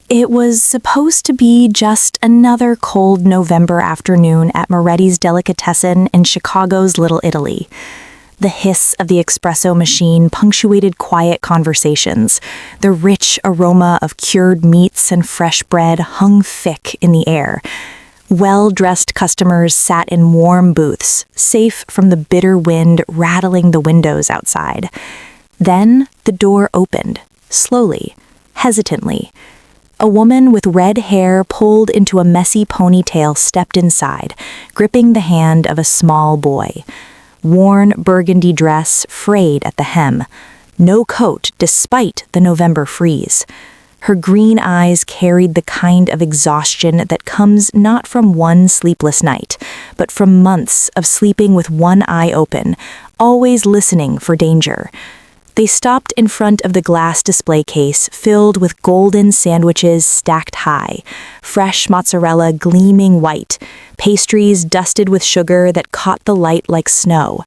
It was supposed to be just another cold November afternoon at Moretti's Delicatessen in Chicago's Little Italy. The hiss of the espresso machine punctuated quiet conversations. The rich aroma of cured meats and fresh bread hung thick in the air. Well-dressed customers sat in warm booths, safe from the bitter wind rattling the windows outside. Then the door opened, slowly, hesitantly. A woman with red hair pulled into a messy ponytail stepped inside, gripping the hand of a small boy. Worn burgundy dress frayed at the hem. No coat despite the November freeze. Her green eyes carried the kind of exhaustion that comes not from one sleepless night, but from months of sleeping with one eye open, always listening for danger. They stopped in front of the glass display case filled with golden sandwiches stacked high, fresh mozzarella gleaming white, pastries dusted with sugar that caught the light like snow.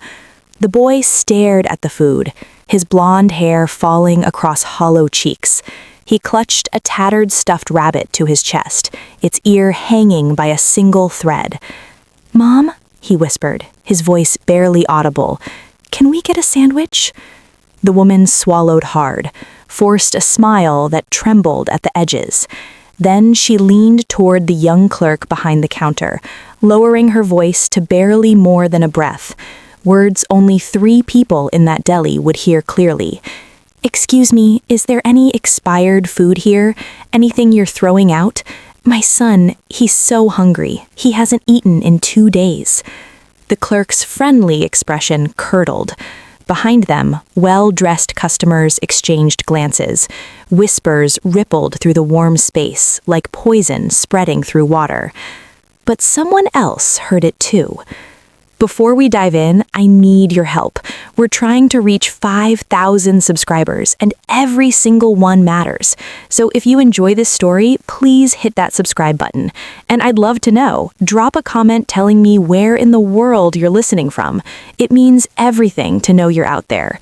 The boy stared at the food, his blonde hair falling across hollow cheeks. He clutched a tattered stuffed rabbit to his chest, its ear hanging by a single thread. "Mom," he whispered, his voice barely audible, "can we get a sandwich?" The woman swallowed hard, forced a smile that trembled at the edges. Then she leaned toward the young clerk behind the counter, lowering her voice to barely more than a breath, words only 3 people in that deli would hear clearly. "Excuse me, is there any expired food here? Anything you're throwing out? My son, he's so hungry. He hasn't eaten in 2 days." The clerk's friendly expression curdled. Behind them, well-dressed customers exchanged glances. Whispers rippled through the warm space, like poison spreading through water. But someone else heard it too. "Before we dive in, I need your help. We're trying to reach 5,000 subscribers, and every single one matters. So if you enjoy this story, please hit that subscribe button. And I'd love to know. Drop a comment telling me where in the world you're listening from. It means everything to know you're out there."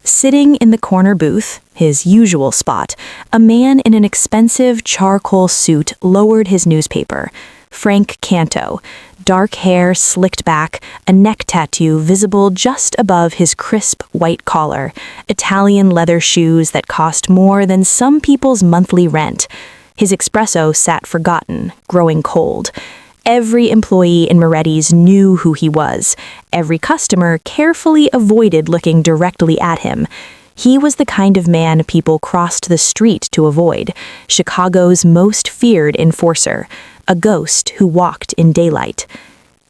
Sitting in the corner booth, his usual spot, a man in an expensive charcoal suit lowered his newspaper. Frank Canto. Dark hair slicked back, a neck tattoo visible just above his crisp white collar, Italian leather shoes that cost more than some people's monthly rent. His espresso sat forgotten, growing cold. Every employee in Moretti's knew who he was. Every customer carefully avoided looking directly at him. He was the kind of man people crossed the street to avoid, Chicago's most feared enforcer, a ghost who walked in daylight.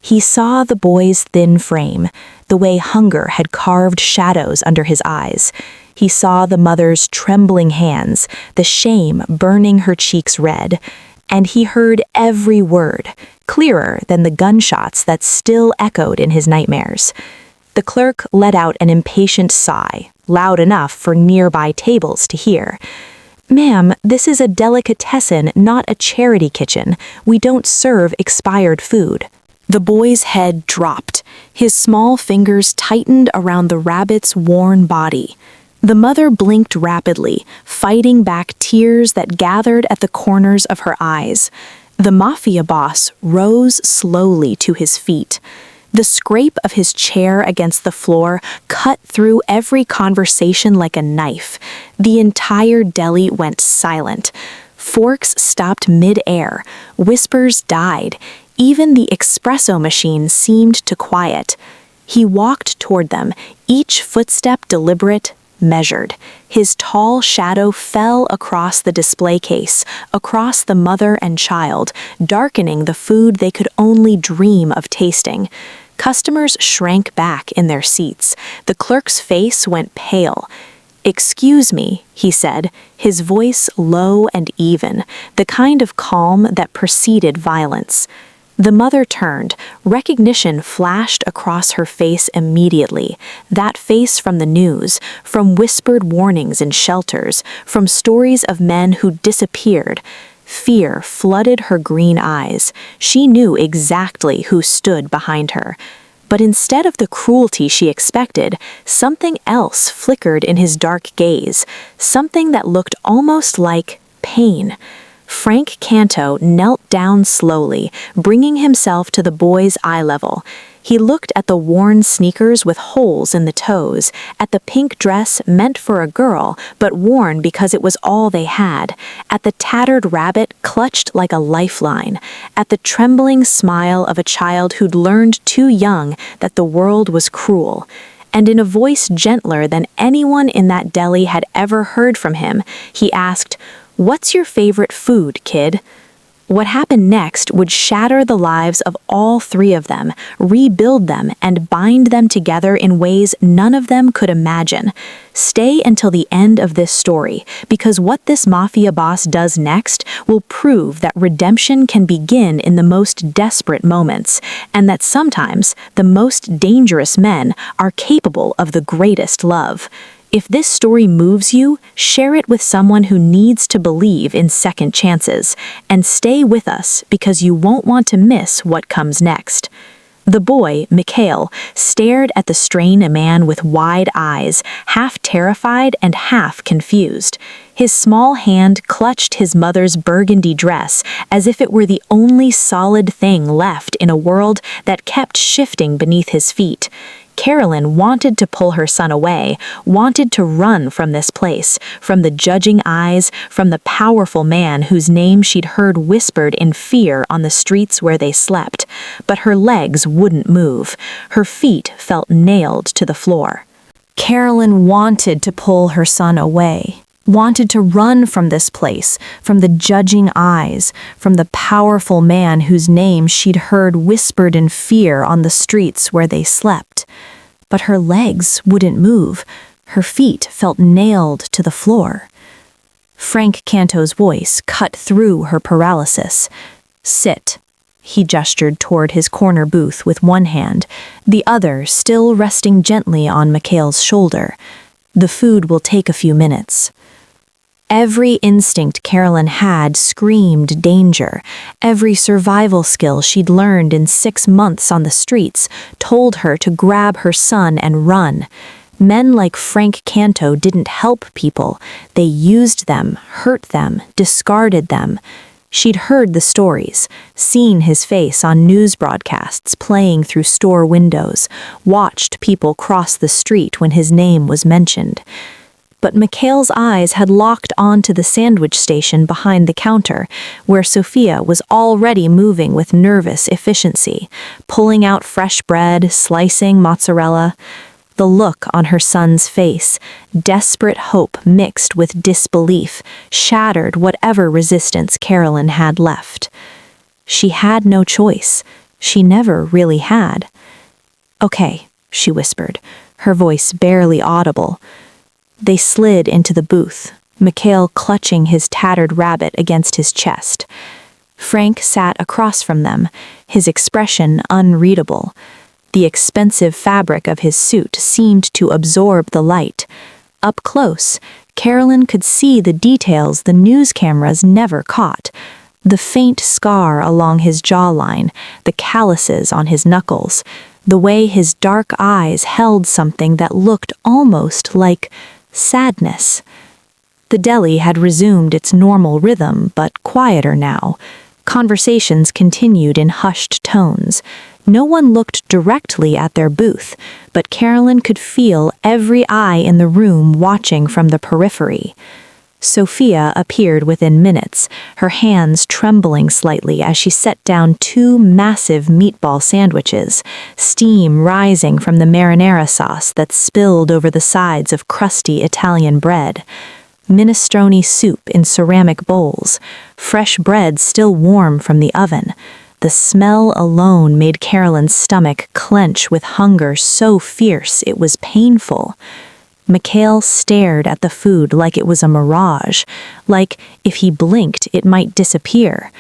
He saw the boy's thin frame, the way hunger had carved shadows under his eyes. He saw the mother's trembling hands, the shame burning her cheeks red. And he heard every word, clearer than the gunshots that still echoed in his nightmares. The clerk let out an impatient sigh, loud enough for nearby tables to hear. "Ma'am, this is a delicatessen, not a charity kitchen. We don't serve expired food." The boy's head dropped. His small fingers tightened around the rabbit's worn body. The mother blinked rapidly, fighting back tears that gathered at the corners of her eyes. The Mafia boss rose slowly to his feet. The scrape of his chair against the floor cut through every conversation like a knife. The entire deli went silent. Forks stopped mid-air. Whispers died. Even the espresso machine seemed to quiet. He walked toward them, each footstep deliberate, measured. His tall shadow fell across the display case, across the mother and child, darkening the food they could only dream of tasting. Customers shrank back in their seats. The clerk's face went pale. "Excuse me," he said, his voice low and even, the kind of calm that preceded violence. The mother turned. Recognition flashed across her face immediately. That face from the news, from whispered warnings in shelters, from stories of men who disappeared. Fear flooded her green eyes. She knew exactly who stood behind her. But instead of the cruelty she expected, something else flickered in his dark gaze, something that looked almost like pain. Frank Canto knelt down slowly, bringing himself to the boy's eye level. He looked at the worn sneakers with holes in the toes, at the pink dress meant for a girl but worn because it was all they had, at the tattered rabbit clutched like a lifeline, at the trembling smile of a child who'd learned too young that the world was cruel. And in a voice gentler than anyone in that deli had ever heard from him, he asked, "What's your favorite food, kid?" What happened next would shatter the lives of all three of them, rebuild them, and bind them together in ways none of them could imagine. Stay until the end of this story, because what this mafia boss does next will prove that redemption can begin in the most desperate moments, and that sometimes the most dangerous men are capable of the greatest love. If this story moves you, share it with someone who needs to believe in second chances, and stay with us because you won't want to miss what comes next. The boy, Micheal, stared at the strange man with wide eyes, half terrified and half confused. His small hand clutched his mother's burgundy dress as if it were the only solid thing left in a world that kept shifting beneath his feet. Carolyn wanted to pull her son away, wanted to run from this place, from the judging eyes, from the powerful man whose name she'd heard whispered in fear on the streets where they slept. But her legs wouldn't move. Her feet felt nailed to the floor. Carolyn wanted to pull her son away, wanted to run from this place, from the judging eyes, from the powerful man whose name she'd heard whispered in fear on the streets where they slept. But her legs wouldn't move. Her feet felt nailed to the floor. Frank Canto's voice cut through her paralysis. "Sit." He gestured toward his corner booth with one hand, the other still resting gently on Micheal's shoulder. "The food will take a few minutes." Every instinct Carolyn had screamed danger. Every survival skill she'd learned in 6 months on the streets told her to grab her son and run. Men like Frank Canto didn't help people. They used them, hurt them, discarded them. She'd heard the stories, seen his face on news broadcasts playing through store windows, watched people cross the street when his name was mentioned. But Micheal's eyes had locked onto the sandwich station behind the counter, where Sophia was already moving with nervous efficiency, pulling out fresh bread, slicing mozzarella. The look on her son's face, desperate hope mixed with disbelief, shattered whatever resistance Carolyn had left. She had no choice. She never really had. "Okay," she whispered, her voice barely audible. They slid into the booth, Micheal clutching his tattered rabbit against his chest. Frank sat across from them, his expression unreadable. The expensive fabric of his suit seemed to absorb the light. Up close, Carolyn could see the details the news cameras never caught. The faint scar along his jawline, the calluses on his knuckles, the way his dark eyes held something that looked almost like sadness. The deli had resumed its normal rhythm, but quieter now. Conversations continued in hushed tones. No one looked directly at their booth, but Carolyn could feel every eye in the room watching from the periphery. Sophia appeared within minutes, her hands trembling slightly as she set down 2 massive meatball sandwiches, steam rising from the marinara sauce that spilled over the sides of crusty Italian bread. Minestrone soup in ceramic bowls, fresh bread still warm from the oven. The smell alone made Carolyn's stomach clench with hunger so fierce it was painful. Micheal stared at the food like it was a mirage, like if he blinked it might disappear.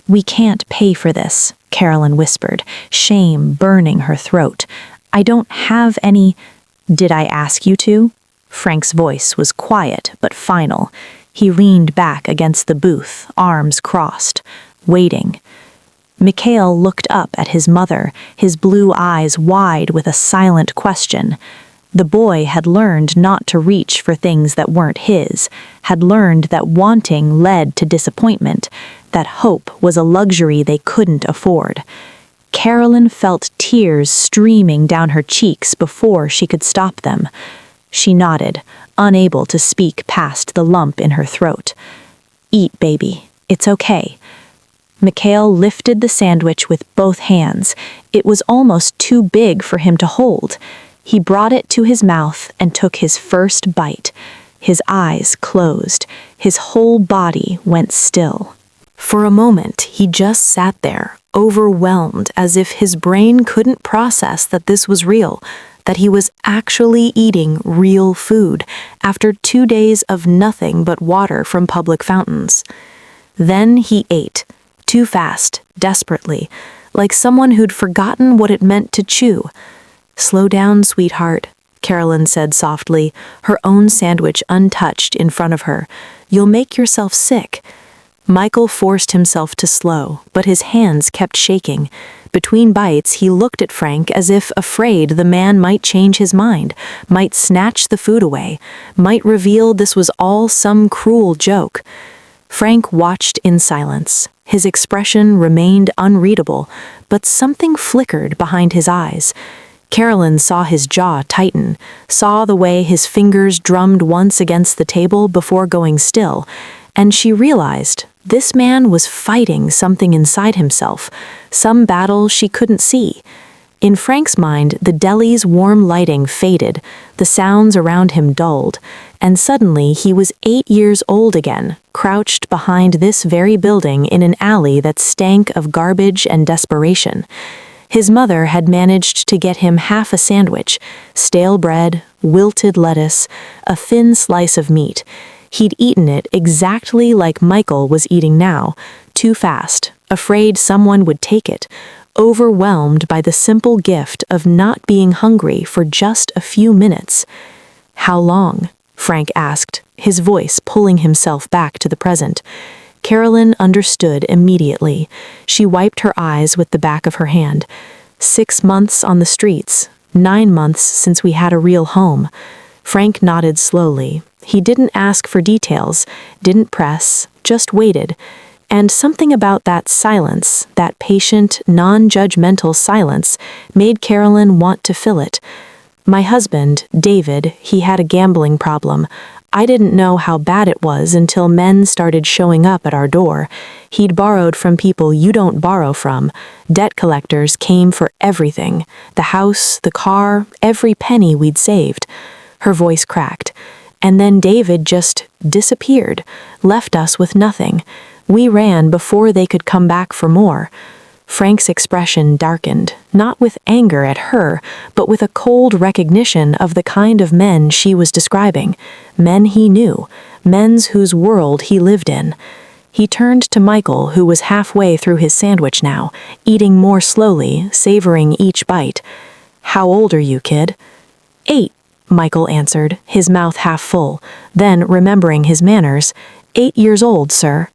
"We can't pay for this," Carolyn whispered, shame burning her throat. "I don't have any—" "Did I ask you to?" Frank's voice was quiet but final. He leaned back against the booth, arms crossed, waiting. Micheal looked up at his mother, his blue eyes wide with a silent question. The boy had learned not to reach for things that weren't his, had learned that wanting led to disappointment, that hope was a luxury they couldn't afford. Carolyn felt tears streaming down her cheeks before she could stop them. She nodded, unable to speak past the lump in her throat. "Eat, baby. It's okay." Micheal lifted the sandwich with both hands. It was almost too big for him to hold. He brought it to his mouth and took his first bite. His eyes closed. His whole body went still. For a moment, he just sat there, overwhelmed, as if his brain couldn't process that this was real, that he was actually eating real food after 2 days of nothing but water from public fountains. Then he ate, too fast, desperately, like someone who'd forgotten what it meant to chew. "Slow down, sweetheart," Carolyn said softly, her own sandwich untouched in front of her. "You'll make yourself sick." Micheal forced himself to slow, but his hands kept shaking. Between bites, he looked at Frank as if afraid the man might change his mind, might snatch the food away, might reveal this was all some cruel joke. Frank watched in silence. His expression remained unreadable, but something flickered behind his eyes. Carolyn saw his jaw tighten, saw the way his fingers drummed once against the table before going still, and she realized this man was fighting something inside himself, some battle she couldn't see. In Frank's mind, the deli's warm lighting faded, the sounds around him dulled, and suddenly he was 8 years old again, crouched behind this very building in an alley that stank of garbage and desperation. His mother had managed to get him half a sandwich, stale bread, wilted lettuce, a thin slice of meat. He'd eaten it exactly like Micheal was eating now, too fast, afraid someone would take it, overwhelmed by the simple gift of not being hungry for just a few minutes. "How long?" Frank asked, his voice pulling himself back to the present. Carolyn understood immediately. She wiped her eyes with the back of her hand. 6 months on the streets, 9 months since we had a real home. Frank nodded slowly. He didn't ask for details, didn't press, just waited. And something about that silence, that patient, non-judgmental silence, made Carolyn want to fill it. "My husband, David, he had a gambling problem. I didn't know how bad it was until men started showing up at our door. He'd borrowed from people you don't borrow from. Debt collectors came for everything. The house, the car, every penny we'd saved." Her voice cracked. "And then David just disappeared, left us with nothing. We ran before they could come back for more." Frank's expression darkened, not with anger at her, but with a cold recognition of the kind of men she was describing. Men he knew, men whose world he lived in. He turned to Micheal, who was halfway through his sandwich now, eating more slowly, savoring each bite. "How old are you, kid?" "8, Micheal answered, his mouth half full. Then, remembering his manners, 8 years old, sir."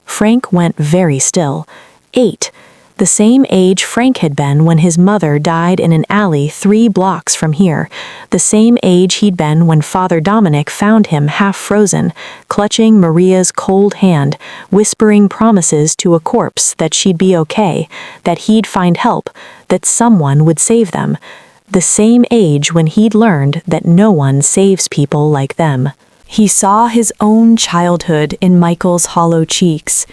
Frank went very still. 8. The same age Frank had been when his mother died in an alley 3 blocks from here. The same age he'd been when Father Dominic found him half frozen, clutching Maria's cold hand, whispering promises to a corpse that she'd be okay, that he'd find help, that someone would save them. The same age when he'd learned that no one saves people like them. He saw his own childhood in Michael's hollow cheeks,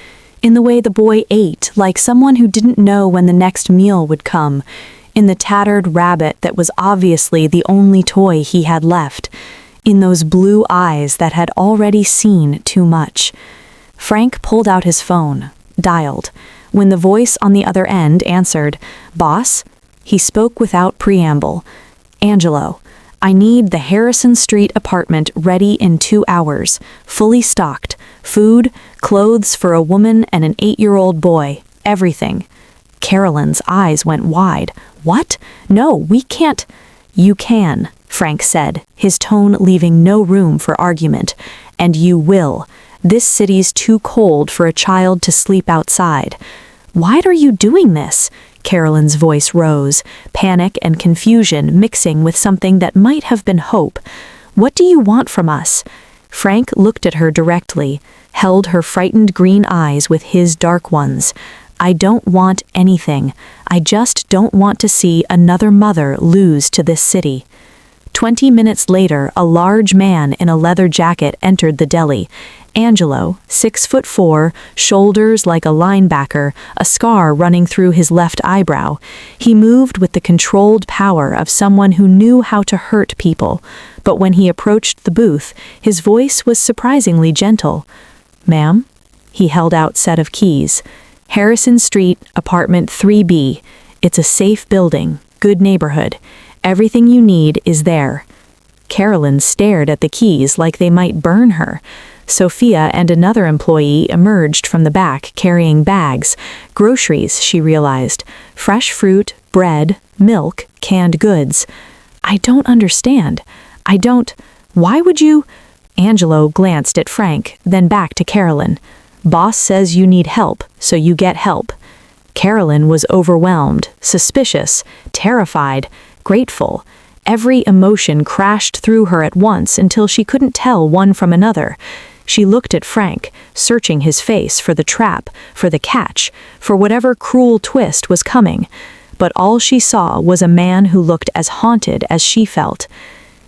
in the way the boy ate like someone who didn't know when the next meal would come, in the tattered rabbit that was obviously the only toy he had left, in those blue eyes that had already seen too much. Frank pulled out his phone, dialed. When the voice on the other end answered, "Boss?" he spoke without preamble. "Angelo, I need the Harrison Street apartment ready in 2 hours, fully stocked. Food, clothes for a woman and an 8-year-old boy, everything." Carolyn's eyes went wide. "What? No, we can't." "You can," Frank said, his tone leaving no room for argument. "And you will. This city's too cold for a child to sleep outside." "Why are you doing this?" Carolyn's voice rose, panic and confusion mixing with something that might have been hope. "What do you want from us?" Frank looked at her directly, held her frightened green eyes with his dark ones. "I don't want anything. I just don't want to see another mother lose to this city." 20 minutes later, a large man in a leather jacket entered the deli. Angelo, 6'4", shoulders like a linebacker, a scar running through his left eyebrow. He moved with the controlled power of someone who knew how to hurt people, but when he approached the booth, his voice was surprisingly gentle. "Ma'am?" He held out set of keys. "Harrison Street, apartment 3B. It's a safe building, good neighborhood. Everything you need is there." Carolyn stared at the keys like they might burn her. Sophia and another employee emerged from the back carrying bags. Groceries, she realized. Fresh fruit, bread, milk, canned goods. "I don't understand. Why would you—" Angelo glanced at Frank, then back to Carolyn. "Boss says you need help, so you get help." Carolyn was overwhelmed, suspicious, terrified, grateful. Every emotion crashed through her at once until she couldn't tell one from another. She looked at Frank, searching his face for the trap, for the catch, for whatever cruel twist was coming. But all she saw was a man who looked as haunted as she felt.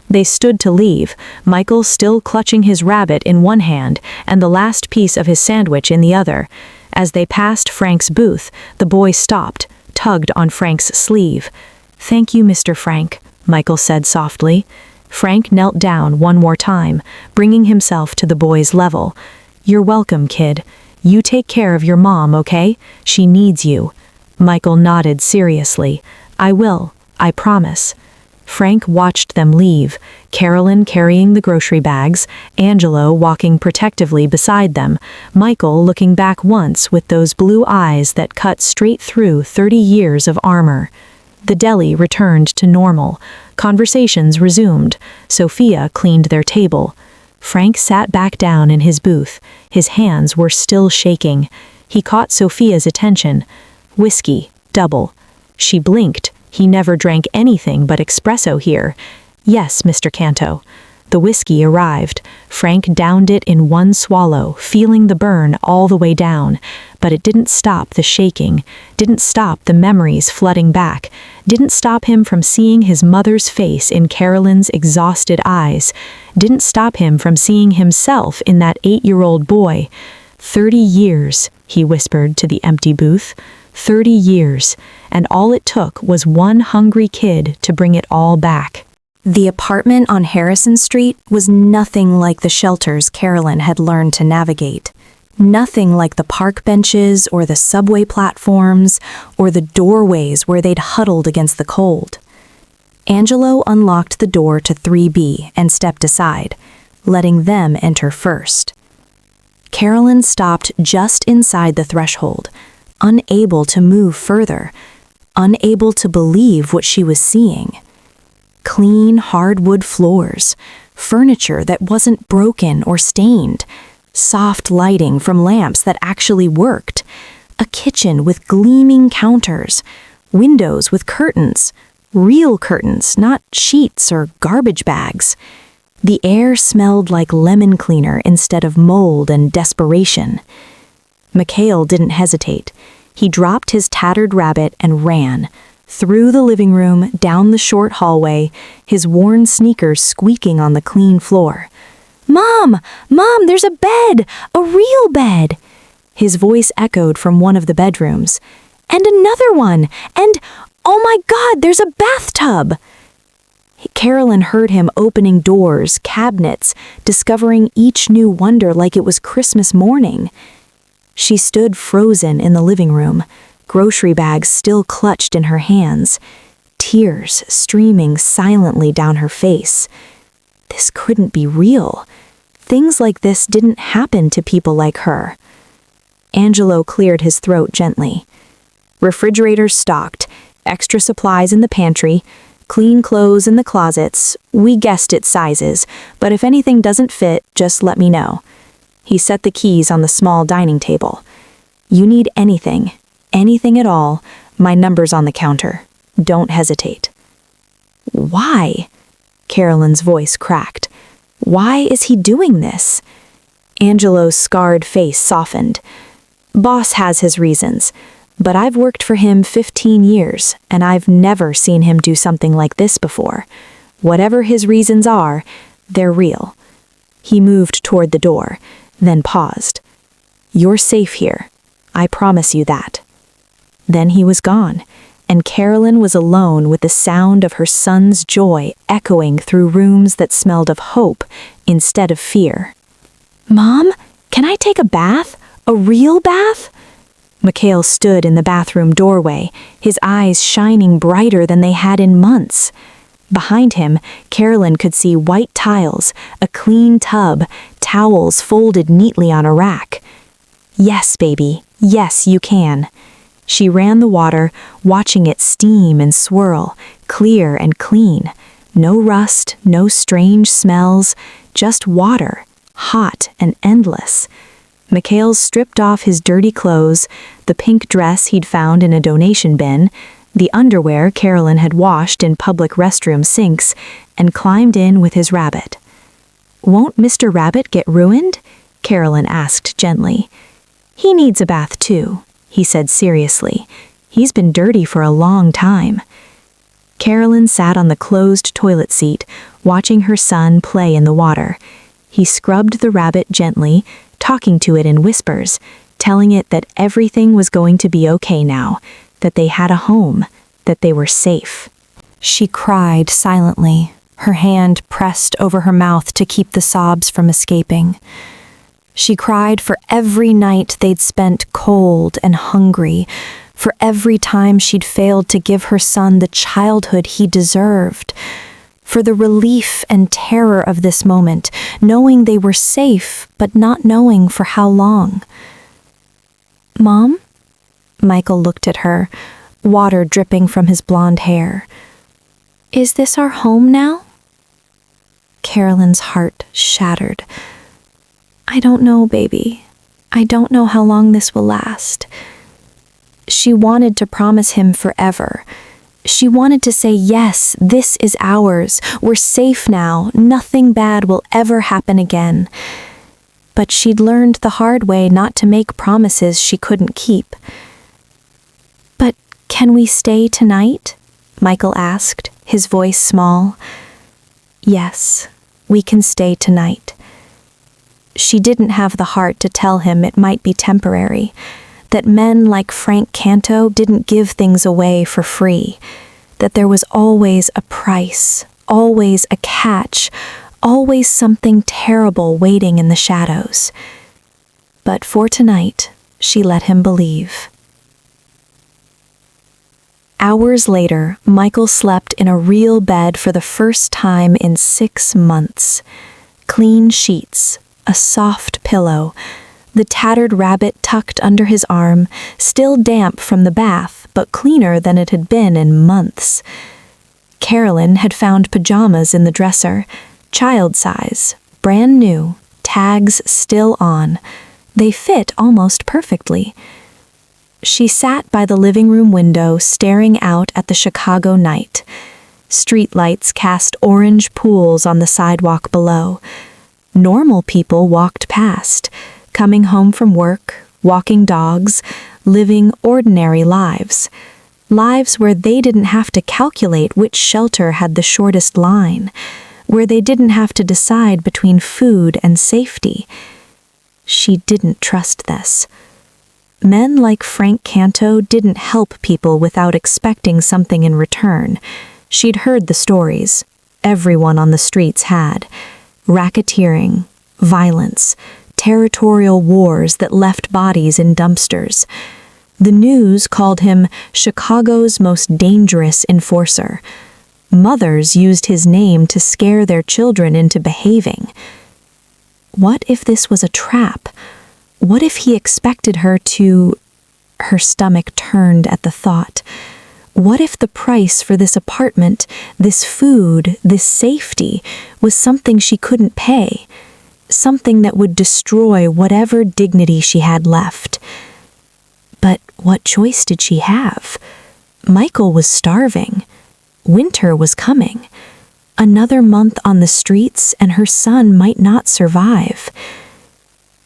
They stood to leave, Micheal still clutching his rabbit in one hand and the last piece of his sandwich in the other. As they passed Frank's booth, the boy stopped, tugged on Frank's sleeve. "Thank you, Mr. Frank," Micheal said softly. Frank knelt down one more time, bringing himself to the boy's level. "You're welcome, kid. You take care of your mom, okay? She needs you." Micheal nodded seriously. "I will. I promise." Frank watched them leave, Carolyn carrying the grocery bags, Angelo walking protectively beside them, Micheal looking back once with those blue eyes that cut straight through 30 years of armor. The deli returned to normal. Conversations resumed. Sophia cleaned their table. Frank sat back down in his booth. His hands were still shaking. He caught Sophia's attention. "Whiskey, double." She blinked. He never drank anything but espresso here. "Yes, Mr. Canto." The whiskey arrived. Frank downed it in one swallow, feeling the burn all the way down. But it didn't stop the shaking, didn't stop the memories flooding back, didn't stop him from seeing his mother's face in Carolyn's exhausted eyes, didn't stop him from seeing himself in that 8-year-old boy. 30 years, he whispered to the empty booth. 30 years, and all it took was one hungry kid to bring it all back. The apartment on Harrison Street was nothing like the shelters Carolyn had learned to navigate. Nothing like the park benches or the subway platforms or the doorways where they'd huddled against the cold. Angelo unlocked the door to 3B and stepped aside, letting them enter first. Carolyn stopped just inside the threshold, unable to move further, unable to believe what she was seeing. Clean hardwood floors, furniture that wasn't broken or stained, soft lighting from lamps that actually worked, a kitchen with gleaming counters, windows with curtains, real curtains, not sheets or garbage bags. The air smelled like lemon cleaner instead of mold and desperation. Micheal didn't hesitate. He dropped his tattered rabbit and ran. Through the living room, down the short hallway, his worn sneakers squeaking on the clean floor. "Mom! Mom, there's a bed! A real bed!" His voice echoed from one of the bedrooms. "And another one! And, oh my God, there's a bathtub!" Carolyn heard him opening doors, cabinets, discovering each new wonder like it was Christmas morning. She stood frozen in the living room, grocery bags still clutched in her hands, tears streaming silently down her face. This couldn't be real. Things like this didn't happen to people like her. Angelo cleared his throat gently. Refrigerators stocked, extra supplies in the pantry, clean clothes in the closets. We guessed its sizes, but if anything doesn't fit, just let me know. He set the keys on the small dining table. You need anything at all, My number's on the counter. Don't hesitate." "Why?" Carolyn's voice cracked. "Why is he doing this?" Angelo's scarred face softened. "Boss has his reasons, but I've worked for him 15 years, and I've never seen him do something like this before. Whatever his reasons are, they're real." He moved toward the door, then paused. "You're safe here. I promise you that." Then he was gone, and Carolyn was alone with the sound of her son's joy echoing through rooms that smelled of hope instead of fear. "Mom, can I take a bath? A real bath?" Micheal stood in the bathroom doorway, his eyes shining brighter than they had in months. Behind him, Carolyn could see white tiles, a clean tub, towels folded neatly on a rack. "Yes, baby. Yes, you can." She ran the water, watching it steam and swirl, clear and clean. No rust, no strange smells, just water, hot and endless. Micheal stripped off his dirty clothes, the pink dress he'd found in a donation bin, the underwear Carolyn had washed in public restroom sinks, and climbed in with his rabbit. "Won't Mr. Rabbit get ruined?" Carolyn asked gently. "He needs a bath too," he said seriously. "He's been dirty for a long time." Carolyn sat on the closed toilet seat, watching her son play in the water. He scrubbed the rabbit gently, talking to it in whispers, telling it that everything was going to be okay now, that they had a home, that they were safe. She cried silently, her hand pressed over her mouth to keep the sobs from escaping. She cried for every night they'd spent cold and hungry, for every time she'd failed to give her son the childhood he deserved, for the relief and terror of this moment, knowing they were safe but not knowing for how long. "Mom?" Micheal looked at her, water dripping from his blonde hair. "Is this our home now?" Carolyn's heart shattered. "I don't know, baby. I don't know how long this will last." She wanted to promise him forever. She wanted to say, "Yes, this is ours. We're safe now. Nothing bad will ever happen again." But she'd learned the hard way not to make promises she couldn't keep. "But can we stay tonight?" Micheal asked, his voice small. "Yes, we can stay tonight." She didn't have the heart to tell him it might be temporary, that men like Frank Canto didn't give things away for free, that there was always a price, always a catch, always something terrible waiting in the shadows. But for tonight, she let him believe. Hours later, Micheal slept in a real bed for the first time in 6 months. Clean sheets, a soft pillow, the tattered rabbit tucked under his arm, still damp from the bath, but cleaner than it had been in months. Carolyn had found pajamas in the dresser, child size, brand new, tags still on. They fit almost perfectly. She sat by the living room window staring out at the Chicago night. Streetlights cast orange pools on the sidewalk below. Normal people walked past, coming home from work, walking dogs, living ordinary lives. Lives where they didn't have to calculate which shelter had the shortest line, where they didn't have to decide between food and safety. She didn't trust this. Men like Frank Canto didn't help people without expecting something in return. She'd heard the stories. Everyone on the streets had. Racketeering, violence, territorial wars that left bodies in dumpsters. The news called him Chicago's most dangerous enforcer. Mothers used his name to scare their children into behaving. What if this was a trap? What if he expected her to... Her stomach turned at the thought. What if the price for this apartment, this food, this safety, was something she couldn't pay? Something that would destroy whatever dignity she had left. But what choice did she have? Micheal was starving. Winter was coming. Another month on the streets and her son might not survive.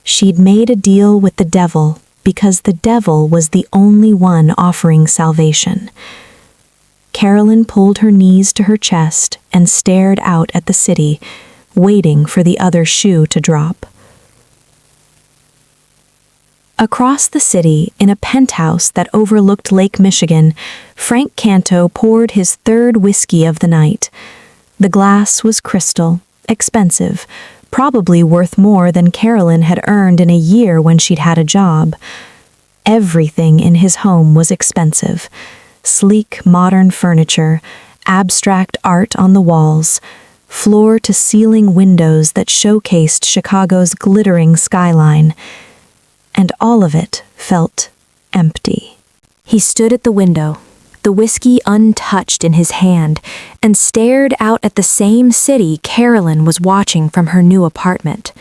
She'd made a deal with the devil because the devil was the only one offering salvation. Carolyn pulled her knees to her chest and stared out at the city, waiting for the other shoe to drop. Across the city, in a penthouse that overlooked Lake Michigan, Frank Canto poured his third whiskey of the night. The glass was crystal, expensive, probably worth more than Carolyn had earned in a year when she'd had a job. Everything in his home was expensive. Sleek, modern furniture, abstract art on the walls, floor-to-ceiling windows that showcased Chicago's glittering skyline. And all of it felt empty. He stood at the window, the whiskey untouched in his hand, and stared out at the same city Carolyn was watching from her new apartment.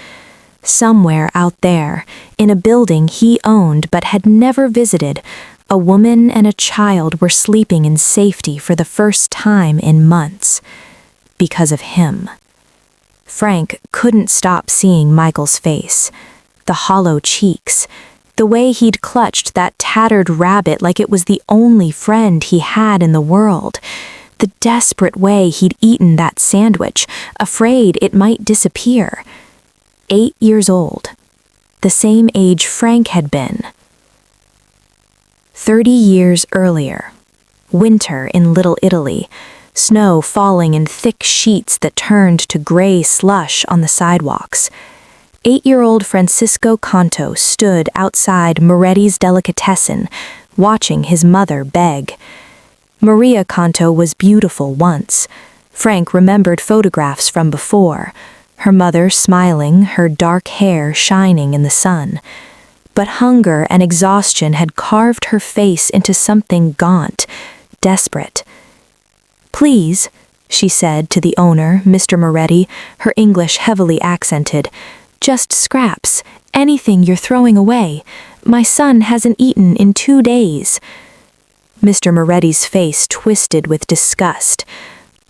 Somewhere out there, in a building he owned but had never visited, a woman and a child were sleeping in safety for the first time in months. Because of him. Frank couldn't stop seeing Micheal's face. The hollow cheeks, the way he'd clutched that tattered rabbit like it was the only friend he had in the world, the desperate way he'd eaten that sandwich, afraid it might disappear. 8 years old, the same age Frank had been. 30 years earlier, winter in Little Italy, snow falling in thick sheets that turned to gray slush on the sidewalks. 8-year-old Francisco Canto stood outside Moretti's Delicatessen, watching his mother beg. Maria Canto was beautiful once. Frank remembered photographs from before, her mother smiling, her dark hair shining in the sun. But hunger and exhaustion had carved her face into something gaunt, desperate. "Please," she said to the owner, Mr. Moretti, her English heavily accented, "just scraps, anything you're throwing away. My son hasn't eaten in 2 days." Mr. Moretti's face twisted with disgust.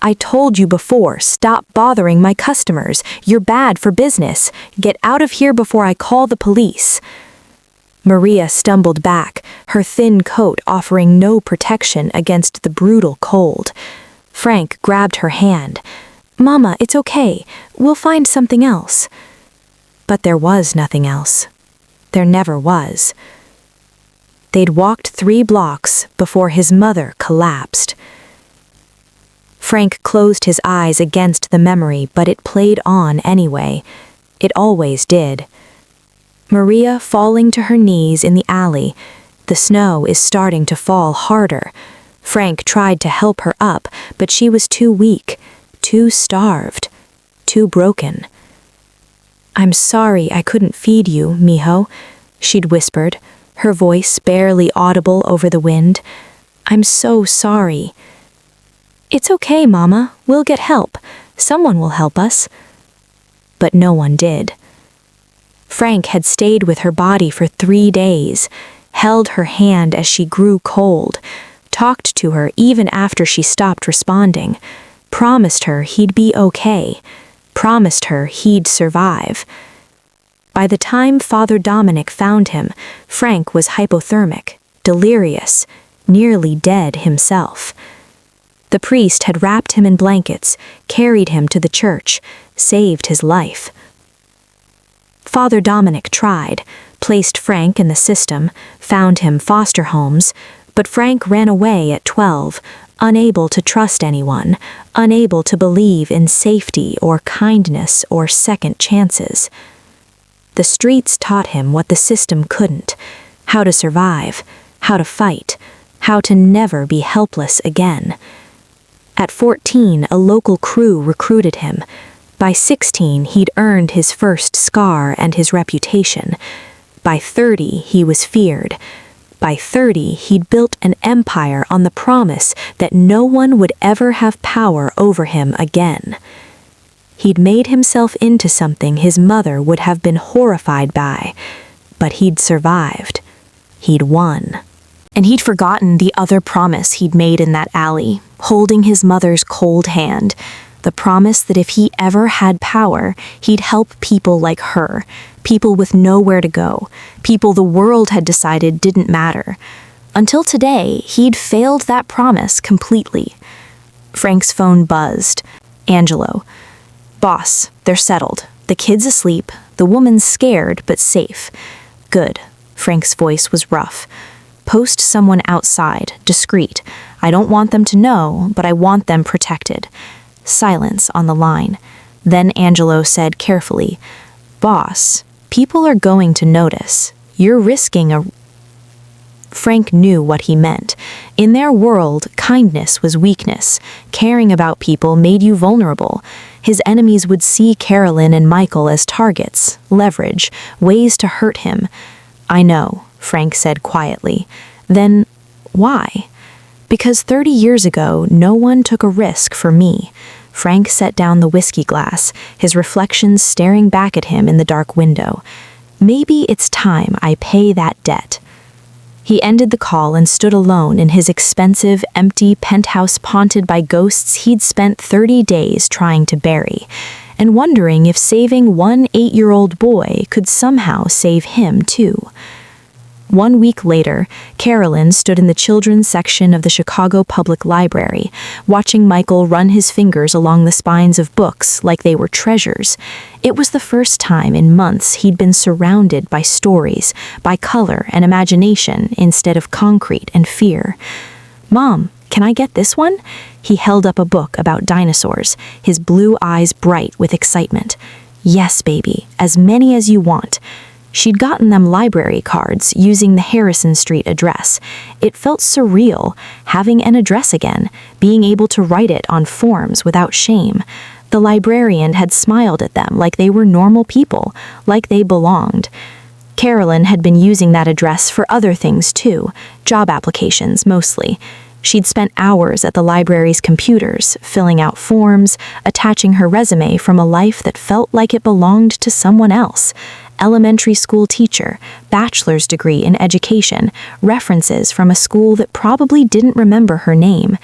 "I told you before, stop bothering my customers. You're bad for business. Get out of here before I call the police." Maria stumbled back, her thin coat offering no protection against the brutal cold. Frank grabbed her hand. "Mama, it's okay. We'll find something else." But there was nothing else. There never was. They'd walked 3 blocks before his mother collapsed. Frank closed his eyes against the memory, but it played on anyway. It always did. Maria falling to her knees in the alley. The snow is starting to fall harder. Frank tried to help her up, but she was too weak, too starved, too broken. "I'm sorry I couldn't feed you, mijo," she'd whispered, her voice barely audible over the wind. "I'm so sorry." "It's okay, Mama. We'll get help. Someone will help us." But no one did. Frank had stayed with her body for 3 days, held her hand as she grew cold, talked to her even after she stopped responding, promised her he'd be okay, promised her he'd survive. By the time Father Dominic found him, Frank was hypothermic, delirious, nearly dead himself. The priest had wrapped him in blankets, carried him to the church, saved his life. Father Dominic tried, placed Frank in the system, found him foster homes, but Frank ran away at 12, unable to trust anyone, unable to believe in safety or kindness or second chances. The streets taught him what the system couldn't: how to survive, how to fight, how to never be helpless again. At 14, a local crew recruited him. By 16, he'd earned his first scar and his reputation. By 30, he was feared. By 30, he'd built an empire on the promise that no one would ever have power over him again. He'd made himself into something his mother would have been horrified by, but he'd survived. He'd won. And he'd forgotten the other promise he'd made in that alley, holding his mother's cold hand. The promise that if he ever had power, he'd help people like her, people with nowhere to go, people the world had decided didn't matter. Until today, he'd failed that promise completely. Frank's phone buzzed. Angelo. "Boss, they're settled. The kid's asleep, the woman's scared but safe." "Good." Frank's voice was rough. "Post someone outside, discreet. I don't want them to know, but I want them protected." Silence on the line. Then Angelo said carefully, "Boss, people are going to notice. You're risking a..." Frank knew what he meant. In their world, kindness was weakness. Caring about people made you vulnerable. His enemies would see Carolyn and Micheal as targets, leverage, ways to hurt him. "I know," Frank said quietly. "Then why?" "Because 30 years ago, no one took a risk for me." Frank set down the whiskey glass, his reflections staring back at him in the dark window. "Maybe it's time I pay that debt." He ended the call and stood alone in his expensive, empty penthouse haunted by ghosts he'd spent 30 days trying to bury, and wondering if saving one 8-year-old boy could somehow save him too. 1 week later, Carolyn stood in the children's section of the Chicago Public Library, watching Micheal run his fingers along the spines of books like they were treasures. It was the first time in months he'd been surrounded by stories, by color and imagination instead of concrete and fear. "Mom, can I get this one?" He held up a book about dinosaurs, his blue eyes bright with excitement. "Yes, baby, as many as you want." She'd gotten them library cards using the Harrison Street address. It felt surreal, having an address again, being able to write it on forms without shame. The librarian had smiled at them like they were normal people, like they belonged. Carolyn had been using that address for other things too, job applications mostly. She'd spent hours at the library's computers, filling out forms, attaching her resume from a life that felt like it belonged to someone else. Elementary school teacher, bachelor's degree in education, references from a school that probably didn't remember her name.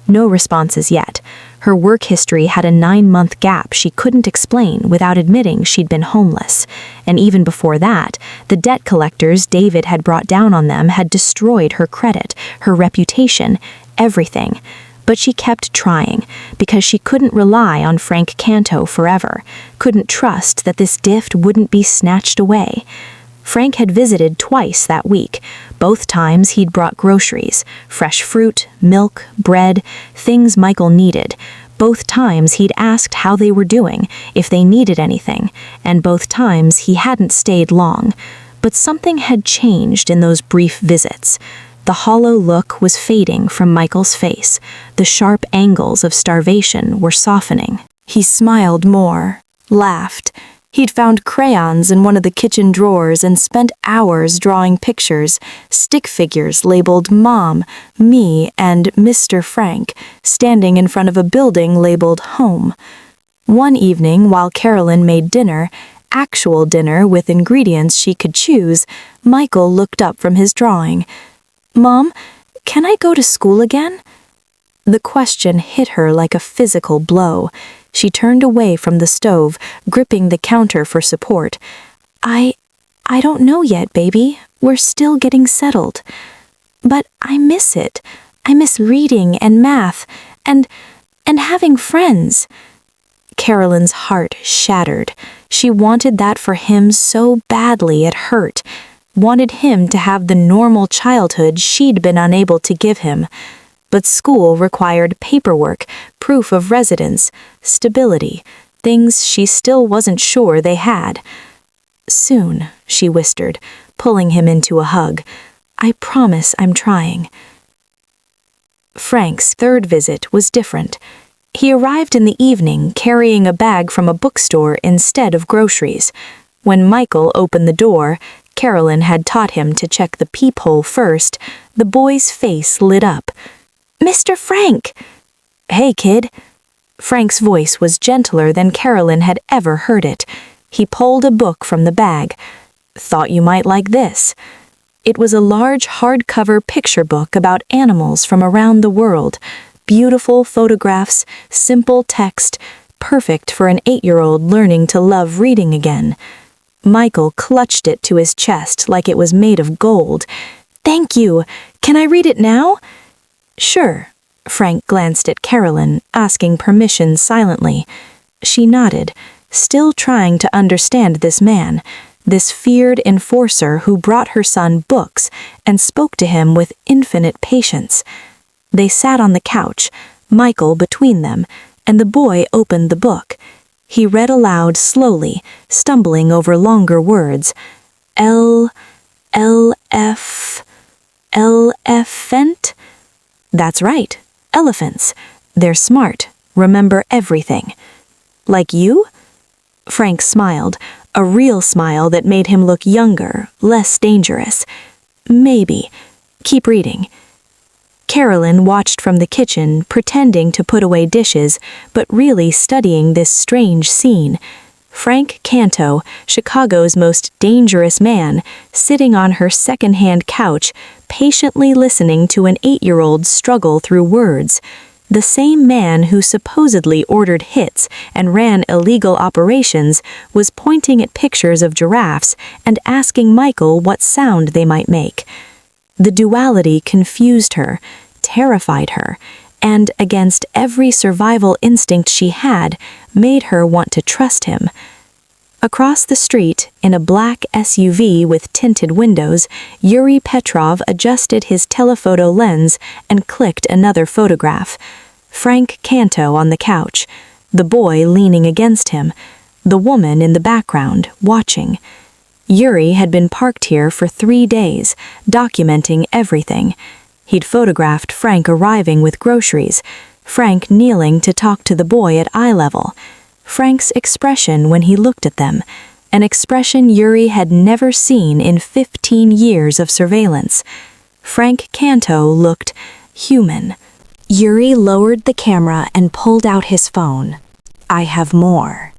No responses yet. Her work history had a 9-month gap she couldn't explain without admitting she'd been homeless. And even before that, the debt collectors David had brought down on them had destroyed her credit, her reputation, everything. But she kept trying, because she couldn't rely on Frank Canto forever, couldn't trust that this gift wouldn't be snatched away. Frank had visited twice that week. Both times he'd brought groceries, fresh fruit, milk, bread, things Micheal needed. Both times he'd asked how they were doing, if they needed anything, and both times he hadn't stayed long. But something had changed in those brief visits. The hollow look was fading from Michael's face. The sharp angles of starvation were softening. He smiled more, laughed. He'd found crayons in one of the kitchen drawers and spent hours drawing pictures, stick figures labeled Mom, Me, and Mr. Frank, standing in front of a building labeled Home. One evening, while Carolyn made dinner, actual dinner with ingredients she could choose, Micheal looked up from his drawing. "Mom, can I go to school again?" The question hit her like a physical blow. She turned away from the stove, gripping the counter for support. I don't know yet, baby. We're still getting settled. But I miss it. I miss reading and math and having friends." Carolyn's heart shattered. She wanted that for him so badly it hurt. Wanted him to have the normal childhood she'd been unable to give him. But school required paperwork, proof of residence, stability, things she still wasn't sure they had. "Soon," she whispered, pulling him into a hug. "I promise I'm trying." Frank's third visit was different. He arrived in the evening carrying a bag from a bookstore instead of groceries. When Micheal opened the door, Carolyn had taught him to check the peephole first. The boy's face lit up. "Mr. Frank!" "Hey, kid." Frank's voice was gentler than Carolyn had ever heard it. He pulled a book from the bag. "Thought you might like this." It was a large hardcover picture book about animals from around the world. Beautiful photographs, simple text, perfect for an 8-year-old learning to love reading again. Micheal clutched it to his chest like it was made of gold. "Thank you! Can I read it now?" "Sure." Frank glanced at Carolyn, asking permission silently. She nodded, still trying to understand this man, this feared enforcer who brought her son books and spoke to him with infinite patience. They sat on the couch, Micheal between them, and the boy opened the book. He read aloud slowly, stumbling over longer words. Elephant? That's right, elephants. They're smart, remember everything. Like you? Frank smiled, a real smile that made him look younger, less dangerous. Maybe. Keep reading. Carolyn watched from the kitchen, pretending to put away dishes, but really studying this strange scene. Frank Canto, Chicago's most dangerous man, sitting on her second-hand couch, patiently listening to an 8-year-old struggle through words. The same man who supposedly ordered hits and ran illegal operations was pointing at pictures of giraffes and asking Micheal what sound they might make. The duality confused her, terrified her, and, against every survival instinct she had, made her want to trust him. Across the street, in a black SUV with tinted windows, Yuri Petrov adjusted his telephoto lens and clicked another photograph. Frank Canto on the couch, the boy leaning against him, the woman in the background, watching. Yuri had been parked here for 3 days, documenting everything. He'd photographed Frank arriving with groceries, Frank kneeling to talk to the boy at eye level, Frank's expression when he looked at them, an expression Yuri had never seen in 15 years of surveillance. Frank Canto looked human. Yuri lowered the camera and pulled out his phone. "I have more."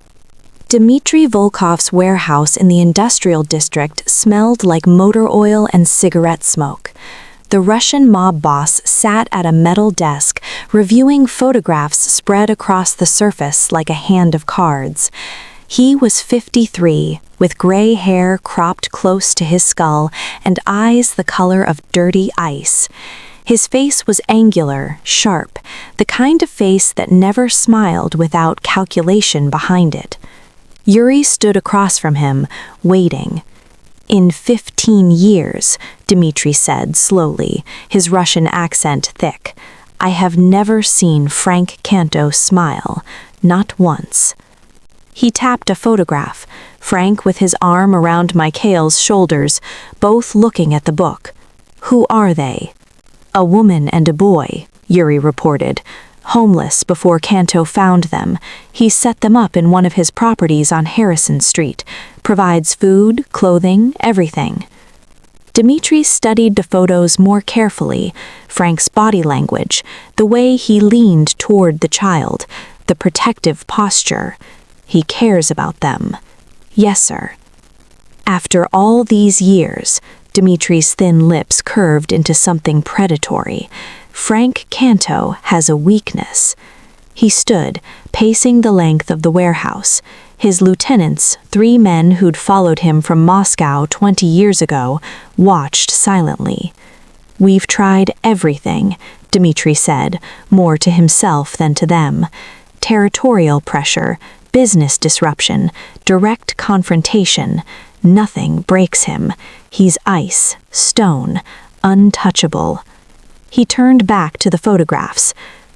Dmitry Volkov's warehouse in the industrial district smelled like motor oil and cigarette smoke. The Russian mob boss sat at a metal desk, reviewing photographs spread across the surface like a hand of cards. He was 53, with gray hair cropped close to his skull and eyes the color of dirty ice. His face was angular, sharp, the kind of face that never smiled without calculation behind it. Yuri stood across from him, waiting. "In 15 years, Dmitry said slowly, his Russian accent thick, "I have never seen Frank Canto smile, not once." He tapped a photograph, Frank with his arm around Micheal's shoulders, both looking at the book. "Who are they?" "A woman and a boy," Yuri reported. "Homeless before Canto found them. He set them up in one of his properties on Harrison Street. Provides food, clothing, everything." Dmitry studied the photos more carefully, Frank's body language, the way he leaned toward the child, the protective posture. He cares about them. "Yes, sir." After all these years, Dmitry's thin lips curved into something predatory. Frank Canto has a weakness. He stood, pacing the length of the warehouse. His lieutenants, 3 men who'd followed him from Moscow 20 years ago, watched silently. "We've tried everything," Dmitry said, more to himself than to them. Territorial pressure, business disruption, direct confrontation. Nothing breaks him. He's ice, stone, untouchable. He turned back to the photographs.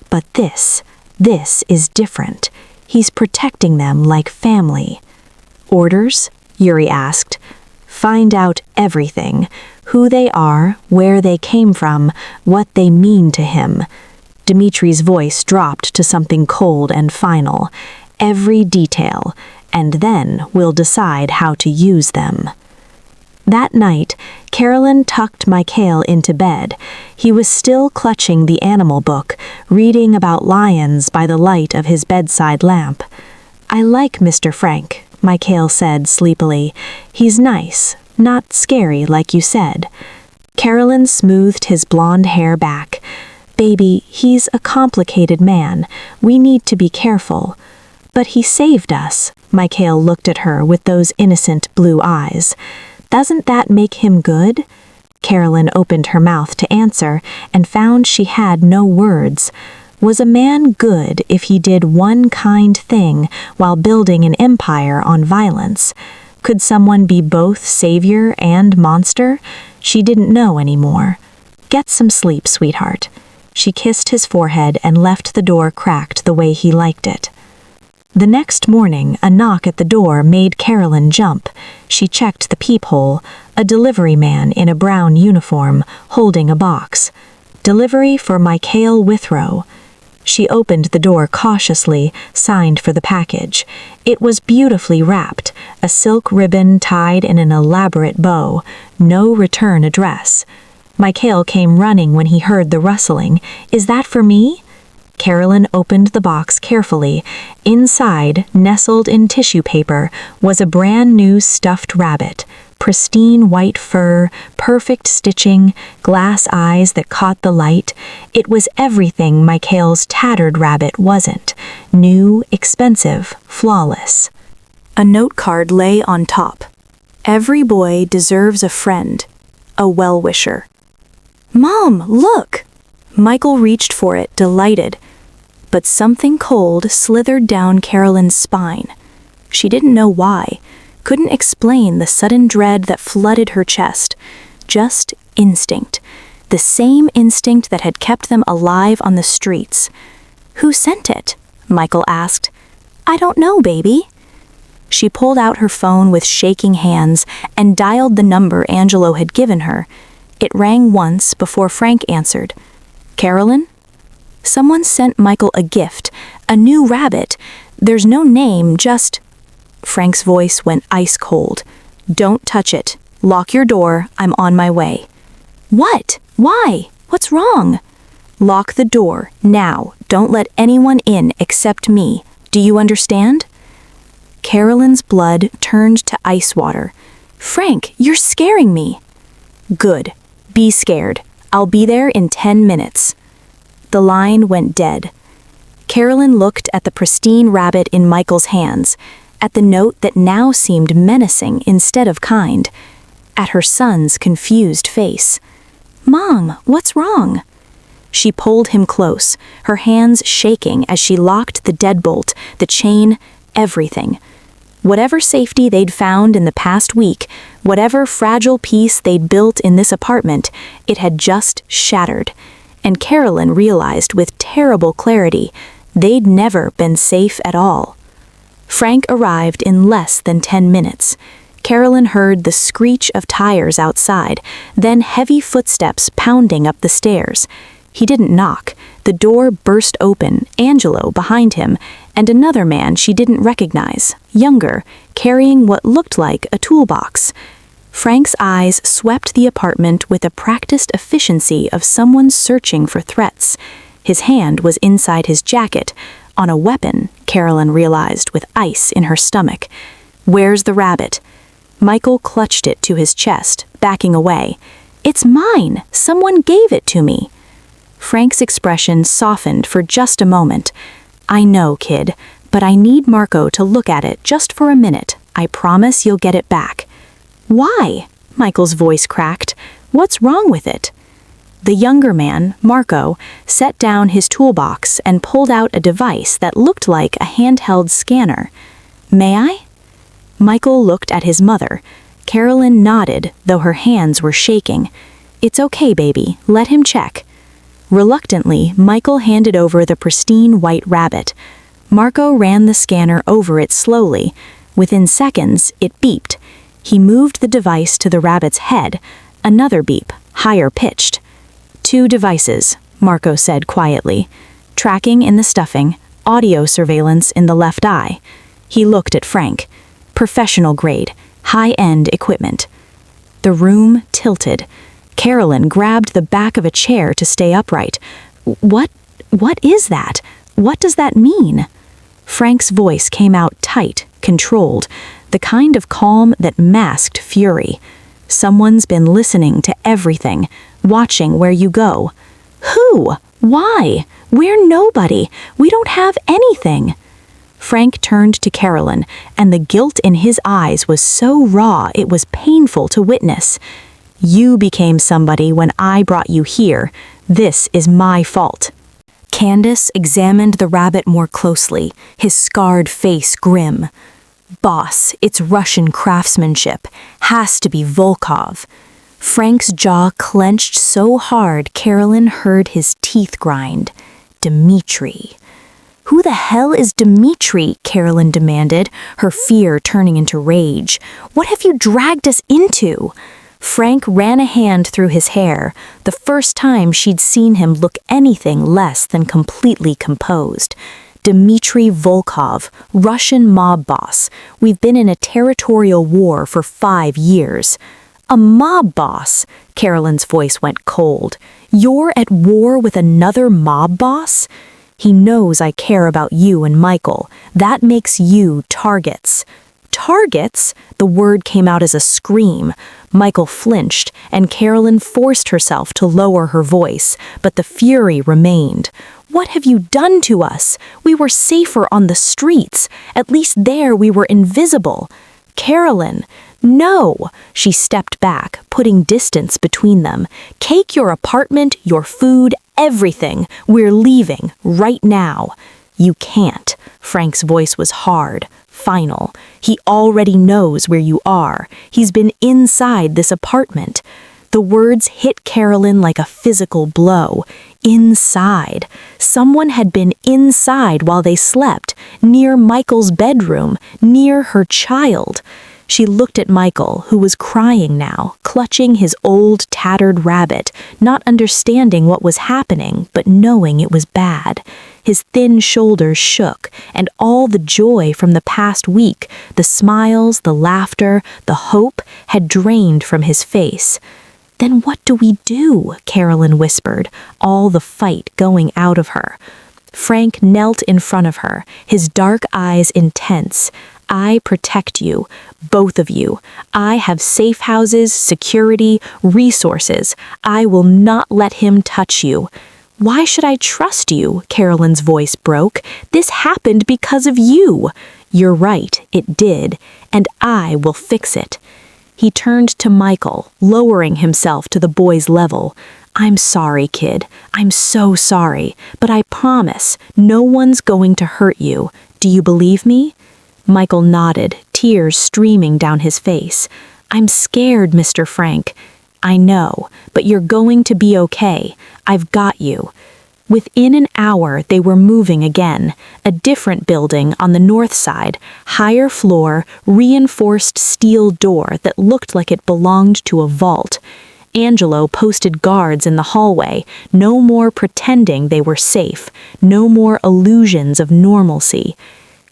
But this is different. He's protecting them like family. "Orders?" Yuri asked. "Find out everything. Who they are, where they came from, what they mean to him." Dmitry's voice dropped to something cold and final. "Every detail, and then we'll decide how to use them." That night, Carolyn tucked Micheal into bed. He was still clutching the animal book, reading about lions by the light of his bedside lamp. "I like Mr. Frank," Micheal said sleepily. "He's nice, not scary like you said. Carolyn smoothed his blonde hair back. Baby, he's a complicated man. We need to be careful. But he saved us. Micheal looked at her with those innocent blue eyes. Doesn't that make him good? Carolyn opened her mouth to answer and found she had no words. Was a man good if he did one kind thing while building an empire on violence? Could someone be both savior and monster? She didn't know anymore. Get some sleep, sweetheart. She kissed his forehead and left the door cracked the way he liked it. The next morning, a knock at the door made Carolyn jump. She checked the peephole, a delivery man in a brown uniform, holding a box. Delivery for Micheal Withrow. She opened the door cautiously, signed for the package. It was beautifully wrapped, a silk ribbon tied in an elaborate bow. No return address. Micheal came running when he heard the rustling. Is that for me? Carolyn opened the box carefully. Inside, nestled in tissue paper, was a brand new stuffed rabbit. Pristine white fur, perfect stitching, glass eyes that caught the light. It was everything Micheal's tattered rabbit wasn't. New, expensive, flawless. A note card lay on top. Every boy deserves a friend, a well-wisher. Mom, look! Micheal reached for it, delighted. But something cold slithered down Carolyn's spine. She didn't know why, couldn't explain the sudden dread that flooded her chest. Just instinct. The same instinct that had kept them alive on the streets. Who sent it? Micheal asked. I don't know, baby. She pulled out her phone with shaking hands and dialed the number Angelo had given her. It rang once before Frank answered. Carolyn? Someone sent Micheal a gift, a new rabbit. There's no name, just... Frank's voice went ice cold. Don't touch it. Lock your door. I'm on my way. What? Why? What's wrong? Lock the door, now. Don't let anyone in except me. Do you understand? Carolyn's blood turned to ice water. Frank, you're scaring me. Good. Be scared. I'll be there in 10 minutes. The line went dead. Carolyn looked at the pristine rabbit in Micheal's hands, at the note that now seemed menacing instead of kind, at her son's confused face. Mom, what's wrong? She pulled him close, her hands shaking as she locked the deadbolt, the chain, everything. Whatever safety they'd found in the past week, whatever fragile piece they'd built in this apartment, it had just shattered. And Carolyn realized with terrible clarity, they'd never been safe at all. Frank arrived in less than 10 minutes. Carolyn heard the screech of tires outside, then heavy footsteps pounding up the stairs. He didn't knock. The door burst open, Angelo behind him, and another man she didn't recognize, younger, carrying what looked like a toolbox. Frank's eyes swept the apartment with a practiced efficiency of someone searching for threats. His hand was inside his jacket, on a weapon, Carolyn realized, with ice in her stomach. Where's the rabbit? Micheal clutched it to his chest, backing away. It's mine! Someone gave it to me! Frank's expression softened for just a moment. I know, kid, but I need Marco to look at it just for a minute. I promise you'll get it back. Why? Michael's voice cracked. What's wrong with it? The younger man, Marco, set down his toolbox and pulled out a device that looked like a handheld scanner. May I? Micheal looked at his mother. Carolyn nodded, though her hands were shaking. It's okay, baby. Let him check. Reluctantly, Micheal handed over the pristine white rabbit. Marco ran the scanner over it slowly. Within seconds, it beeped. He moved the device to the rabbit's head. Another beep, higher pitched. 2 devices, Marco said quietly. Tracking in the stuffing, audio surveillance in the left eye. He looked at Frank. Professional grade, high-end equipment. The room tilted. Carolyn grabbed the back of a chair to stay upright. What is that? What does that mean? Frank's voice came out tight, controlled, the kind of calm that masked fury. Someone's been listening to everything, watching where you go. Who? Why? We're nobody. We don't have anything. Frank turned to Carolyn, and the guilt in his eyes was so raw it was painful to witness. You became somebody when I brought you here. This is my fault. Candace examined the rabbit more closely, his scarred face grim. Boss, it's Russian craftsmanship. Has to be Volkov. Frank's jaw clenched so hard Carolyn heard his teeth grind. Dmitri. Who the hell is Dmitri? Carolyn demanded, her fear turning into rage. What have you dragged us into? Frank ran a hand through his hair, the first time she'd seen him look anything less than completely composed. Dmitri Volkov, Russian mob boss. We've been in a territorial war for 5 years. A mob boss? Carolyn's voice went cold. You're at war with another mob boss? He knows I care about you and Micheal. That makes you targets. Targets? The word came out as a scream. Micheal flinched, and Carolyn forced herself to lower her voice, but the fury remained. What have you done to us? We were safer on the streets. At least there we were invisible. Carolyn, no! She stepped back, putting distance between them. Take your apartment, your food, everything. We're leaving, right now. You can't. Frank's voice was hard, final. He already knows where you are. He's been inside this apartment. The words hit Carolyn like a physical blow. Inside. Someone had been inside while they slept, near Michael's bedroom, near her child. She looked at Micheal, who was crying now, clutching his old, tattered rabbit, not understanding what was happening, but knowing it was bad. His thin shoulders shook, and all the joy from the past week, the smiles, the laughter, the hope, had drained from his face. Then what do we do? Carolyn whispered, all the fight going out of her. Frank knelt in front of her, his dark eyes intense. I protect you, both of you. I have safe houses, security, resources. I will not let him touch you. Why should I trust you? Carolyn's voice broke. This happened because of you. You're right, it did, and I will fix it. He turned to Micheal, lowering himself to the boy's level. I'm sorry, kid. I'm so sorry, but I promise no one's going to hurt you. Do you believe me? Micheal nodded, tears streaming down his face. I'm scared, Mr. Frank. I know, but you're going to be okay. I've got you. Within an hour, they were moving again. A different building on the north side, higher floor, reinforced steel door that looked like it belonged to a vault. Angelo posted guards in the hallway, no more pretending they were safe, no more illusions of normalcy.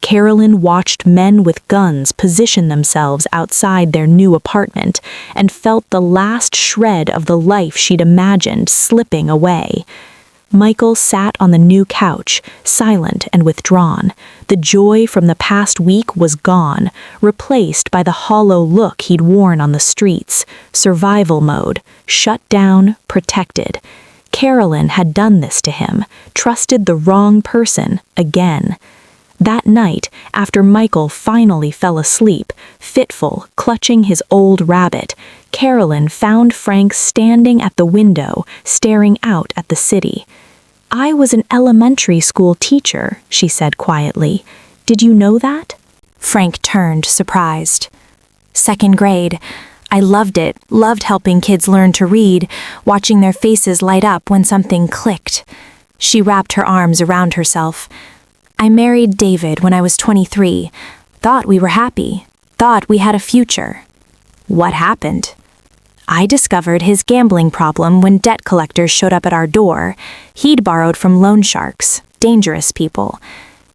Carolyn watched men with guns position themselves outside their new apartment and felt the last shred of the life she'd imagined slipping away. Micheal sat on the new couch, silent and withdrawn. The joy from the past week was gone, replaced by the hollow look he'd worn on the streets. Survival mode, shut down, protected. Carolyn had done this to him, trusted the wrong person, again. That night, after Micheal finally fell asleep, fitful, clutching his old rabbit, Carolyn found Frank standing at the window, staring out at the city. I was an elementary school teacher, she said quietly. Did you know that? Frank turned, surprised. 2nd grade. I loved it, loved helping kids learn to read, watching their faces light up when something clicked. She wrapped her arms around herself. I married David when I was 23. Thought we were happy. Thought we had a future. What happened? I discovered his gambling problem when debt collectors showed up at our door. He'd borrowed from loan sharks, dangerous people.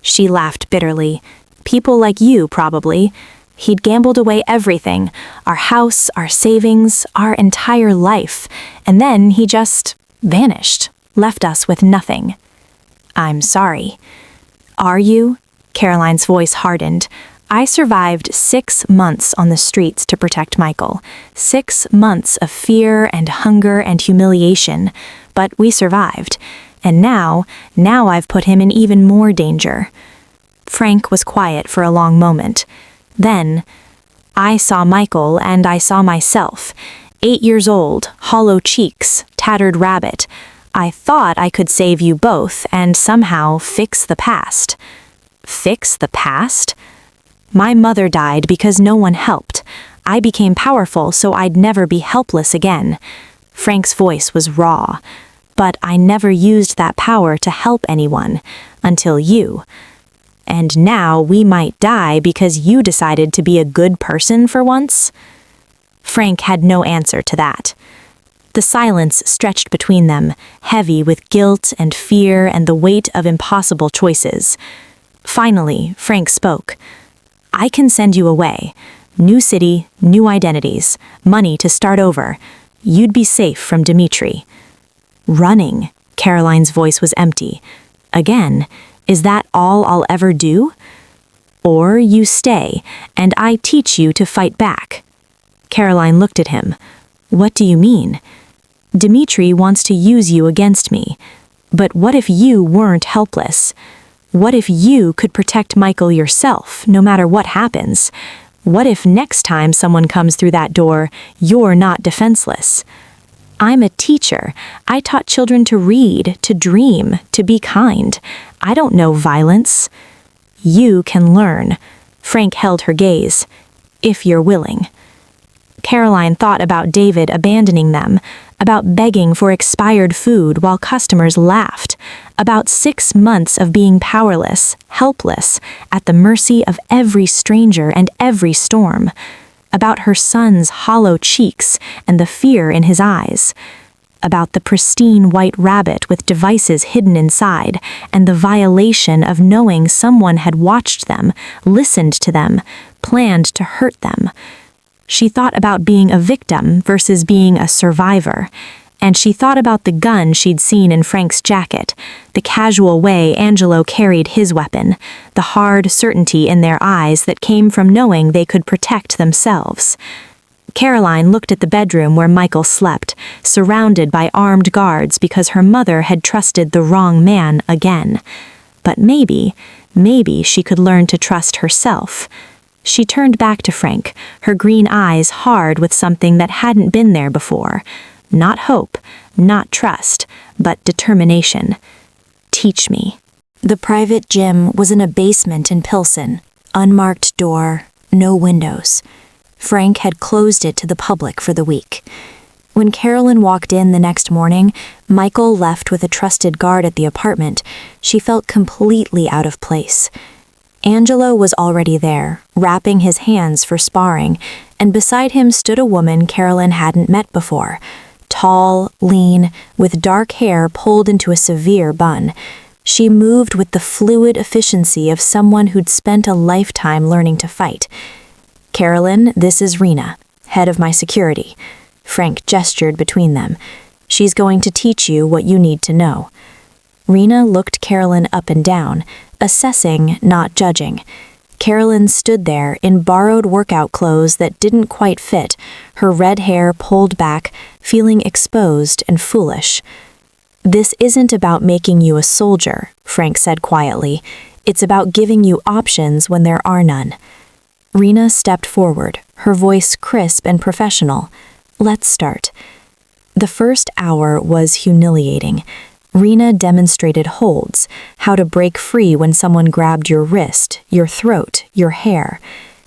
She laughed bitterly. People like you, probably. He'd gambled away everything, our house, our savings, our entire life. And then he just vanished, left us with nothing. I'm sorry. Are you? Caroline's voice hardened. I survived 6 months on the streets to protect Micheal. 6 months of fear and hunger and humiliation, but we survived. And now I've put him in even more danger. Frank was quiet for a long moment. Then, I saw Micheal and I saw myself. 8 years old, hollow cheeks, tattered rabbit. I thought I could save you both and somehow fix the past. Fix the past? My mother died because no one helped. I became powerful so I'd never be helpless again. Frank's voice was raw. But I never used that power to help anyone. Until you. And now we might die because you decided to be a good person for once? Frank had no answer to that. The silence stretched between them, heavy with guilt and fear and the weight of impossible choices. Finally, Frank spoke. I can send you away. New city, new identities, money to start over. You'd be safe from Dimitri. Running. Caroline's voice was empty. Again, is that all I'll ever do? Or you stay, and I teach you to fight back. Caroline looked at him. What do you mean? Dimitri wants to use you against me. But what if you weren't helpless? What if you could protect Micheal yourself, no matter what happens? What if next time someone comes through that door, you're not defenseless? I'm a teacher. I taught children to read, to dream, to be kind. I don't know violence. You can learn. Frank held her gaze. If you're willing. Caroline thought about David abandoning them, about begging for expired food while customers laughed, about 6 months of being powerless, helpless, at the mercy of every stranger and every storm, about her son's hollow cheeks and the fear in his eyes, about the pristine white rabbit with devices hidden inside and the violation of knowing someone had watched them, listened to them, planned to hurt them. She thought about being a victim versus being a survivor, and she thought about the gun she'd seen in Frank's jacket, the casual way Angelo carried his weapon, the hard certainty in their eyes that came from knowing they could protect themselves. Caroline looked at the bedroom where Micheal slept, surrounded by armed guards because her mother had trusted the wrong man again. But maybe she could learn to trust herself. She turned back to Frank, her green eyes hard with something that hadn't been there before. Not hope, not trust, but determination. Teach me. The private gym was in a basement in Pilsen. Unmarked door, no windows. Frank had closed it to the public for the week. When Carolyn walked in the next morning, Micheal left with a trusted guard at the apartment. She felt completely out of place. Angelo was already there, wrapping his hands for sparring, and beside him stood a woman Carolyn hadn't met before. Tall, lean, with dark hair pulled into a severe bun. She moved with the fluid efficiency of someone who'd spent a lifetime learning to fight. Carolyn, this is Rena, head of my security. Frank gestured between them. She's going to teach you what you need to know. Rena looked Carolyn up and down, assessing, not judging. Carolyn stood there in borrowed workout clothes that didn't quite fit, her red hair pulled back, feeling exposed and foolish. This isn't about making you a soldier, Frank said quietly. It's about giving you options when there are none. Rena stepped forward, her voice crisp and professional. Let's start. The first hour was humiliating. Rena demonstrated holds, how to break free when someone grabbed your wrist, your throat, your hair.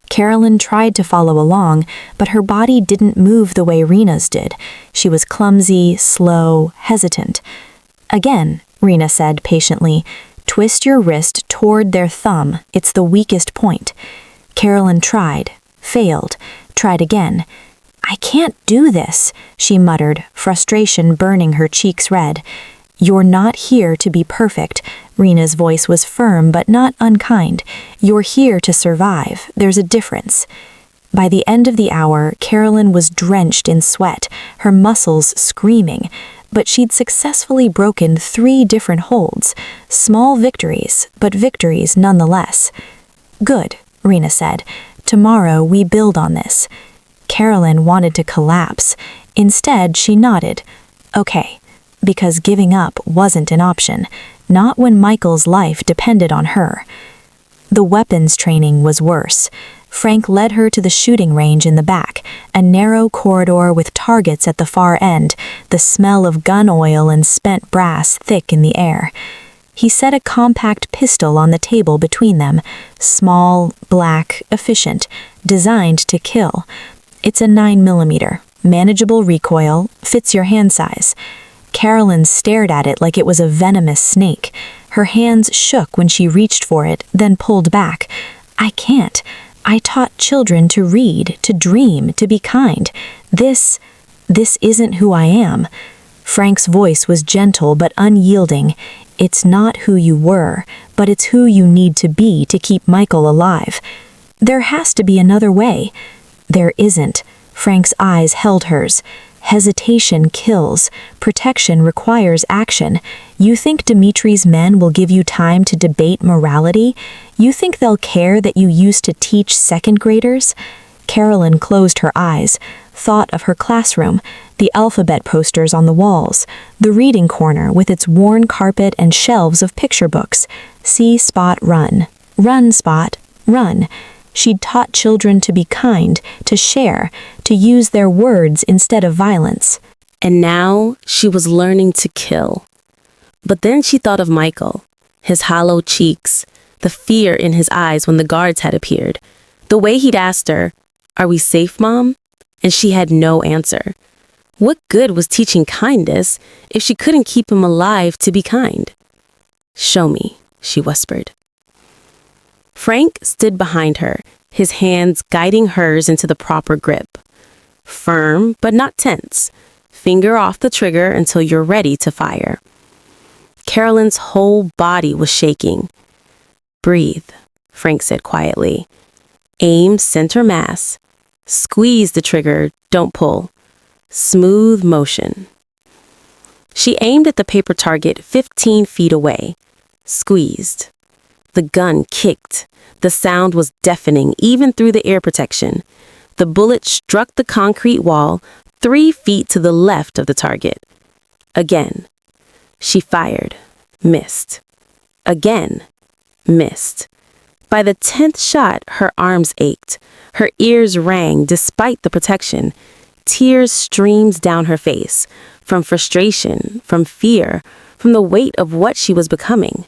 Carolyn tried to follow along, but her body didn't move the way Rena's did. She was clumsy, slow, hesitant. Again, Rena said patiently, twist your wrist toward their thumb. It's the weakest point. Carolyn tried, failed, tried again. I can't do this, she muttered, frustration burning her cheeks red. You're not here to be perfect. Rena's voice was firm but not unkind. You're here to survive. There's a difference. By the end of the hour, Carolyn was drenched in sweat, her muscles screaming, but she'd successfully broken 3 different holds. Small victories, but victories nonetheless. Good, Rena said. "Tomorrow we build on this." Carolyn wanted to collapse. Instead, she nodded. Okay, because giving up wasn't an option, not when Michael's life depended on her. The weapons training was worse. Frank led her to the shooting range in the back, a narrow corridor with targets at the far end, the smell of gun oil and spent brass thick in the air. He set a compact pistol on the table between them, small, black, efficient, designed to kill. It's a 9mm, manageable recoil, fits your hand size. Carolyn stared at it like it was a venomous snake. Her hands shook when she reached for it, then pulled back. "I can't. I taught children to read, to dream, to be kind. This isn't who I am." Frank's voice was gentle but unyielding. "It's not who you were, but it's who you need to be to keep Michael alive. There has to be another way." "There isn't." Frank's eyes held hers. "Hesitation kills. Protection requires action. You think Dimitri's men will give you time to debate morality? You think they'll care that you used to teach second graders?" Carolyn closed her eyes, thought of her classroom, the alphabet posters on the walls, the reading corner with its worn carpet and shelves of picture books. See Spot run. Run, Spot, run. She'd taught children to be kind, to share, to use their words instead of violence. And now she was learning to kill. But then she thought of Michael, his hollow cheeks, the fear in his eyes when the guards had appeared, the way he'd asked her, "Are we safe, Mom?" And she had no answer. What good was teaching kindness if she couldn't keep him alive to be kind? "Show me," she whispered. Frank stood behind her, his hands guiding hers into the proper grip. Firm, but not tense. Finger off the trigger until you're ready to fire. Carolyn's whole body was shaking. "Breathe," Frank said quietly. "Aim center mass. Squeeze the trigger, don't pull. Smooth motion." She aimed at the paper target 15 feet away. Squeezed. The gun kicked. The sound was deafening even through the air protection. The bullet struck the concrete wall 3 feet to the left of the target. Again. She fired. Missed. Again. Missed. By the 10th shot, her arms ached. Her ears rang despite the protection. Tears streamed down her face, from frustration, from fear, from the weight of what she was becoming.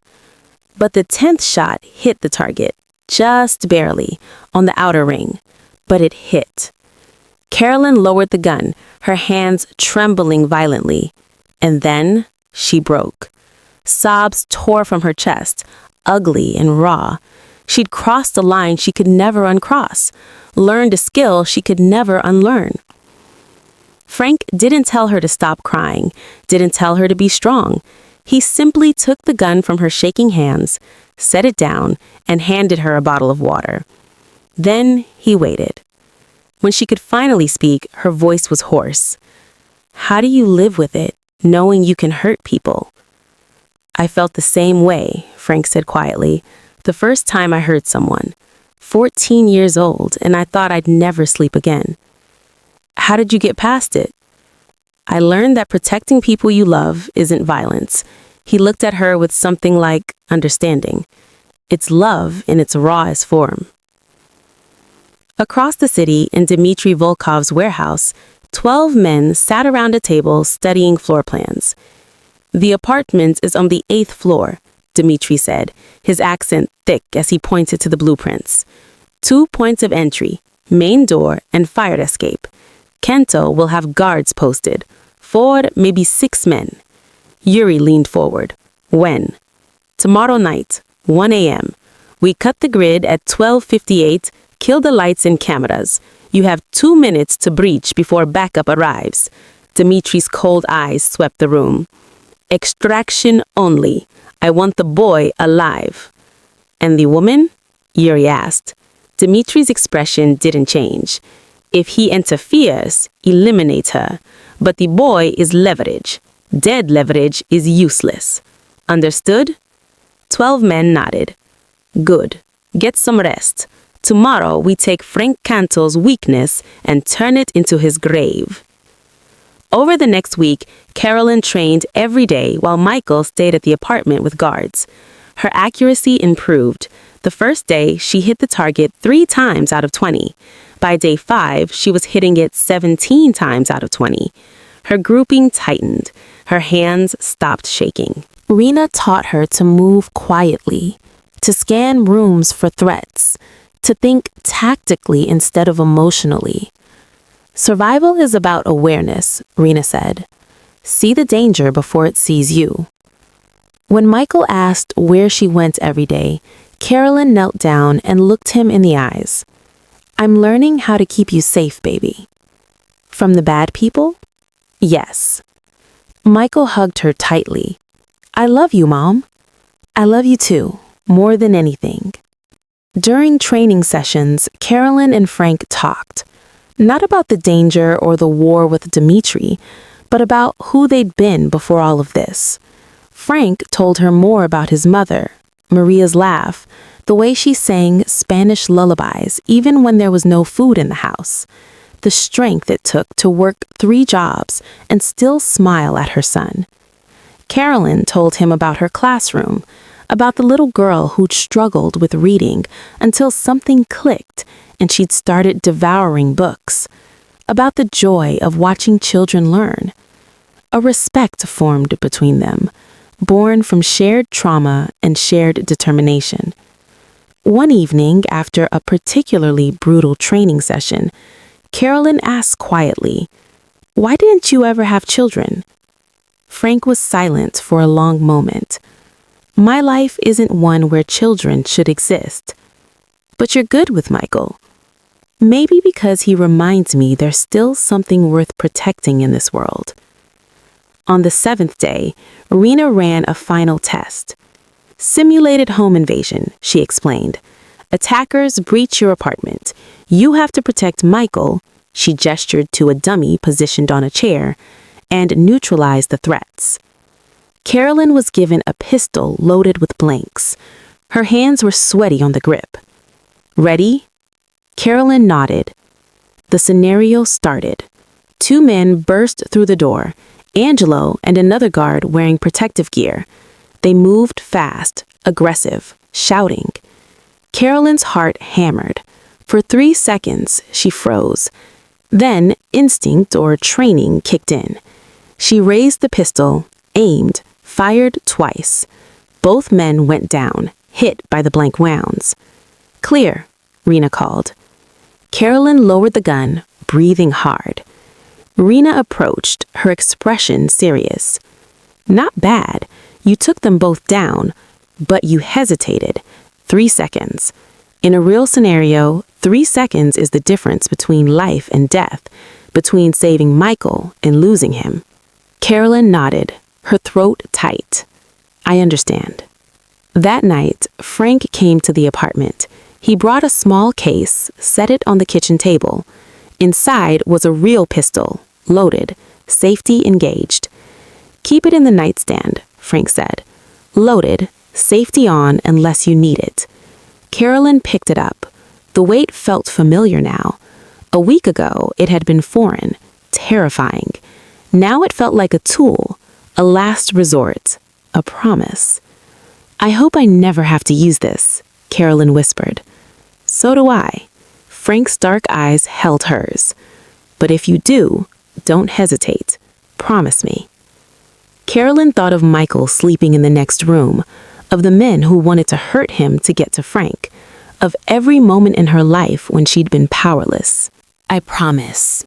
But the 10th shot hit the target, just barely, on the outer ring. But it hit. Carolyn lowered the gun, her hands trembling violently. And then she broke. Sobs tore from her chest, ugly and raw. She'd crossed a line she could never uncross, learned a skill she could never unlearn. Frank didn't tell her to stop crying, didn't tell her to be strong. He simply took the gun from her shaking hands, set it down, and handed her a bottle of water. Then he waited. When she could finally speak, her voice was hoarse. "How do you live with it, knowing you can hurt people?" "I felt the same way," Frank said quietly, "the first time I hurt someone. 14 years old, and I thought I'd never sleep again." "How did you get past it?" "I learned that protecting people you love isn't violence." He looked at her with something like understanding. "It's love in its rawest form." Across the city, in Dmitri Volkov's warehouse, 12 men sat around a table studying floor plans. "The apartment is on the 8th floor," Dmitri said, his accent thick as he pointed to the blueprints. 2 points of entry, main door and fire escape. Canto will have guards posted. 4, maybe 6 men. Yuri leaned forward. "When?" "Tomorrow night, 1 a.m. We cut the grid at 12:58, kill the lights and cameras. You have 2 minutes to breach before backup arrives." Dimitri's cold eyes swept the room. "Extraction only. I want the boy alive." "And the woman?" Yuri asked. Dimitri's expression didn't change. "If he interferes, eliminate her. But the boy is leverage. Dead leverage is useless. Understood?" 12 men nodded. "Good. Get some rest. Tomorrow we take Frank Canto's weakness and turn it into his grave. Over the next week, Carolyn trained every day while Micheal stayed at the apartment with guards. Her accuracy improved. The first day, she hit the target 3 times out of 20. By day 5, she was hitting it 17 times out of 20. Her grouping tightened. Her hands stopped shaking. Rena taught her to move quietly, to scan rooms for threats, to think tactically instead of emotionally. Survival is about awareness, Rena said. See the danger before it sees you. When Micheal asked where she went every day, Carolyn knelt down and looked him in the eyes. I'm learning how to keep you safe, baby. From the bad people? Yes. Micheal hugged her tightly. I love you, Mom. I love you too, more than anything. During training sessions, Carolyn and Frank talked. Not about the danger or the war with Dimitri, but about who they'd been before all of this. Frank told her more about his mother, Maria's laugh, the way she sang Spanish lullabies even when there was no food in the house, the strength it took to work 3 jobs and still smile at her son. Carolyn told him about her classroom, about the little girl who'd struggled with reading until something clicked and she'd started devouring books, about the joy of watching children learn. A respect formed between them, born from shared trauma and shared determination. One evening, after a particularly brutal training session, Carolyn asked quietly, "Why didn't you ever have children?" Frank was silent for a long moment. My life isn't one where children should exist. But you're good with Micheal. Maybe because he reminds me there's still something worth protecting in this world. On the 7th day, Rena ran a final test. Simulated home invasion, she explained. Attackers breach your apartment. You have to protect Micheal, she gestured to a dummy positioned on a chair, and neutralize the threats. Carolyn was given a pistol loaded with blanks. Her hands were sweaty on the grip. Ready? Carolyn nodded. The scenario started. 2 men burst through the door, Angelo and another guard wearing protective gear. They moved fast, aggressive, shouting. Carolyn's heart hammered. For 3 seconds, she froze. Then, instinct or training kicked in. She raised the pistol, aimed, fired twice. Both men went down, hit by the blank rounds. Clear, Rena called. Carolyn lowered the gun, breathing hard. Rena approached, her expression serious. Not bad. You took them both down, but you hesitated. 3 seconds. In a real scenario, 3 seconds is the difference between life and death, between saving Micheal and losing him. Carolyn nodded, her throat tight. I understand. That night, Frank came to the apartment. He brought a small case, set it on the kitchen table. Inside was a real pistol, loaded, safety engaged. Keep it in the nightstand, Frank said. Loaded, safety on unless you need it. Carolyn picked it up. The weight felt familiar now. A week ago, it had been foreign, terrifying. Now it felt like a tool, a last resort, a promise. I hope I never have to use this, Carolyn whispered. So do I. Frank's dark eyes held hers. But if you do, don't hesitate. Promise me. Carolyn thought of Micheal sleeping in the next room, of the men who wanted to hurt him to get to Frank, of every moment in her life when she'd been powerless. I promise.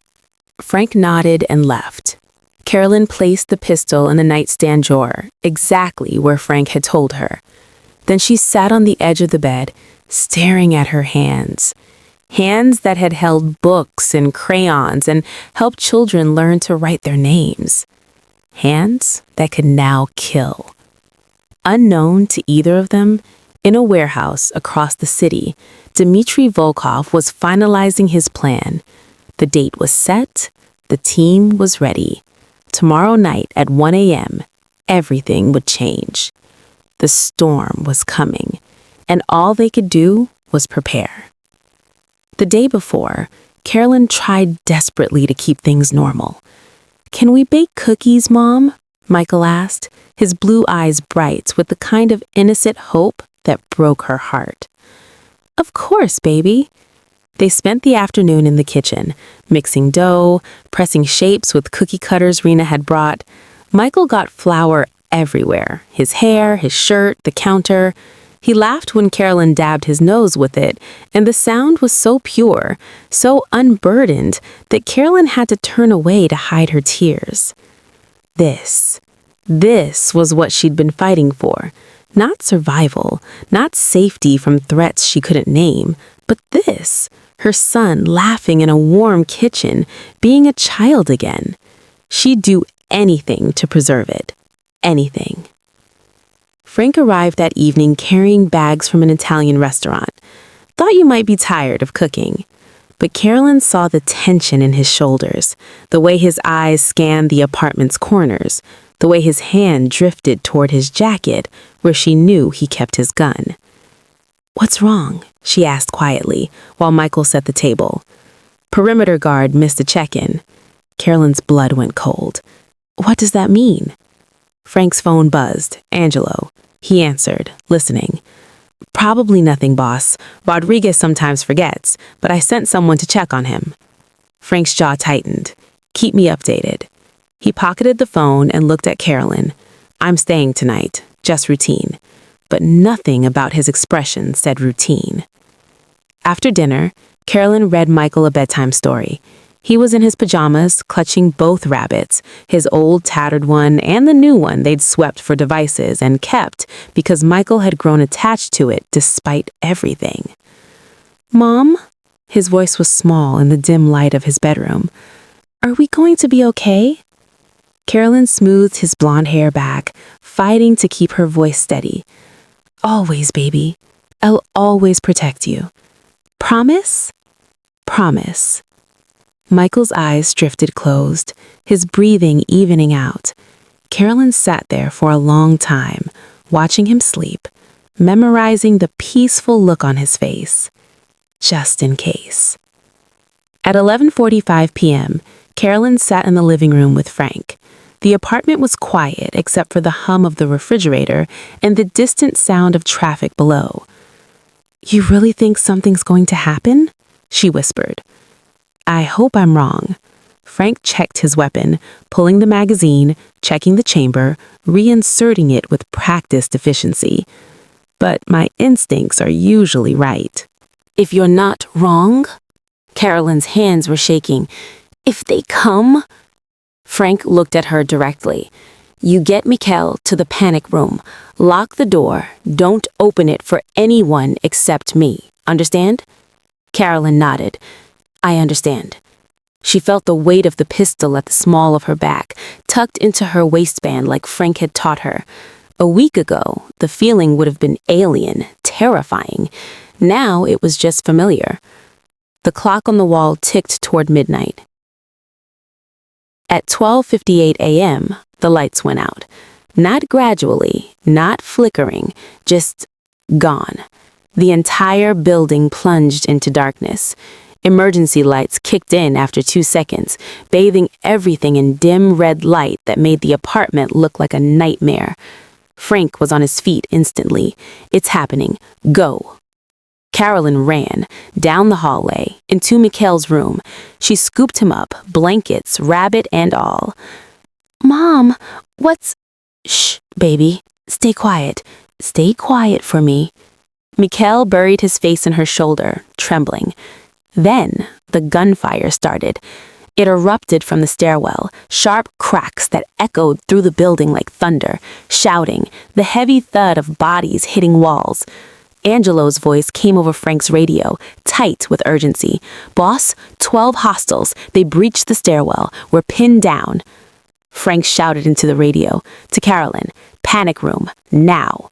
Frank nodded and left. Carolyn placed the pistol in the nightstand drawer, exactly where Frank had told her. Then she sat on the edge of the bed, staring at her hands. Hands that had held books and crayons and helped children learn to write their names. Hands that could now kill. Unknown to either of them, in a warehouse across the city, Dmitri Volkov was finalizing his plan. The date was set, the team was ready. Tomorrow night at 1 a.m., everything would change. The storm was coming, and all they could do was prepare. The day before, Carolyn tried desperately to keep things normal. "Can we bake cookies, Mom?" Micheal asked, his blue eyes bright with the kind of innocent hope that broke her heart. "Of course, baby." They spent the afternoon in the kitchen, mixing dough, pressing shapes with cookie cutters Rena had brought. Micheal got flour everywhere, his hair, his shirt, the counter. He laughed when Carolyn dabbed his nose with it, and the sound was so pure, so unburdened, that Carolyn had to turn away to hide her tears. This was what she'd been fighting for. Not survival, not safety from threats she couldn't name, but this, her son laughing in a warm kitchen, being a child again. She'd do anything to preserve it. Anything. Frank arrived that evening carrying bags from an Italian restaurant. "Thought you might be tired of cooking." But Carolyn saw the tension in his shoulders, the way his eyes scanned the apartment's corners, the way his hand drifted toward his jacket, where she knew he kept his gun. "What's wrong?" she asked quietly, while Micheal set the table. "Perimeter guard missed a check-in." Carolyn's blood went cold. "What does that mean?" Frank's phone buzzed. "Angelo." He answered, listening. "Probably nothing, boss. Rodriguez sometimes forgets, but I sent someone to check on him." Frank's jaw tightened. "Keep me updated." He pocketed the phone and looked at Carolyn. "I'm staying tonight. Just routine." But nothing about his expression said routine. After dinner, Carolyn read Micheal a bedtime story. He was in his pajamas, clutching both rabbits, his old tattered one and the new one they'd swept for devices and kept because Micheal had grown attached to it despite everything. "Mom?" His voice was small in the dim light of his bedroom. "Are we going to be okay?" Carolyn smoothed his blonde hair back, fighting to keep her voice steady. "Always, baby. I'll always protect you. Promise?" "Promise." Michael's eyes drifted closed, his breathing evening out. Carolyn sat there for a long time, watching him sleep, memorizing the peaceful look on his face. Just in case. At 11:45 p.m., Carolyn sat in the living room with Frank. The apartment was quiet except for the hum of the refrigerator and the distant sound of traffic below. "You really think something's going to happen?" she whispered. "I hope I'm wrong." Frank checked his weapon, pulling the magazine, checking the chamber, reinserting it with practiced efficiency. "But my instincts are usually right." "If you're not wrong?" Carolyn's hands were shaking. "If they come?" Frank looked at her directly. "You get Micheal to the panic room. Lock the door. Don't open it for anyone except me. Understand?" Carolyn nodded. "I understand." She felt the weight of the pistol at the small of her back, tucked into her waistband like Frank had taught her. A week ago, the feeling would have been alien, terrifying. Now it was just familiar. The clock on the wall ticked toward midnight. At 12:58 a.m., the lights went out. Not gradually, not flickering, just gone. The entire building plunged into darkness. Emergency lights kicked in after 2 seconds, bathing everything in dim red light that made the apartment look like a nightmare. Frank was on his feet instantly. "It's happening. Go." Carolyn ran, down the hallway, into Micheal's room. She scooped him up, blankets, rabbit and all. "Mom, what's—" "Shh, baby. Stay quiet. Stay quiet for me." Micheal buried his face in her shoulder, trembling. Then the gunfire started. It erupted from the stairwell, sharp cracks that echoed through the building like thunder, shouting, the heavy thud of bodies hitting walls. Angelo's voice came over Frank's radio, tight with urgency. "Boss, 12 hostiles. They breached the stairwell. We're pinned down." Frank shouted into the radio. To Carolyn, "Panic room, now."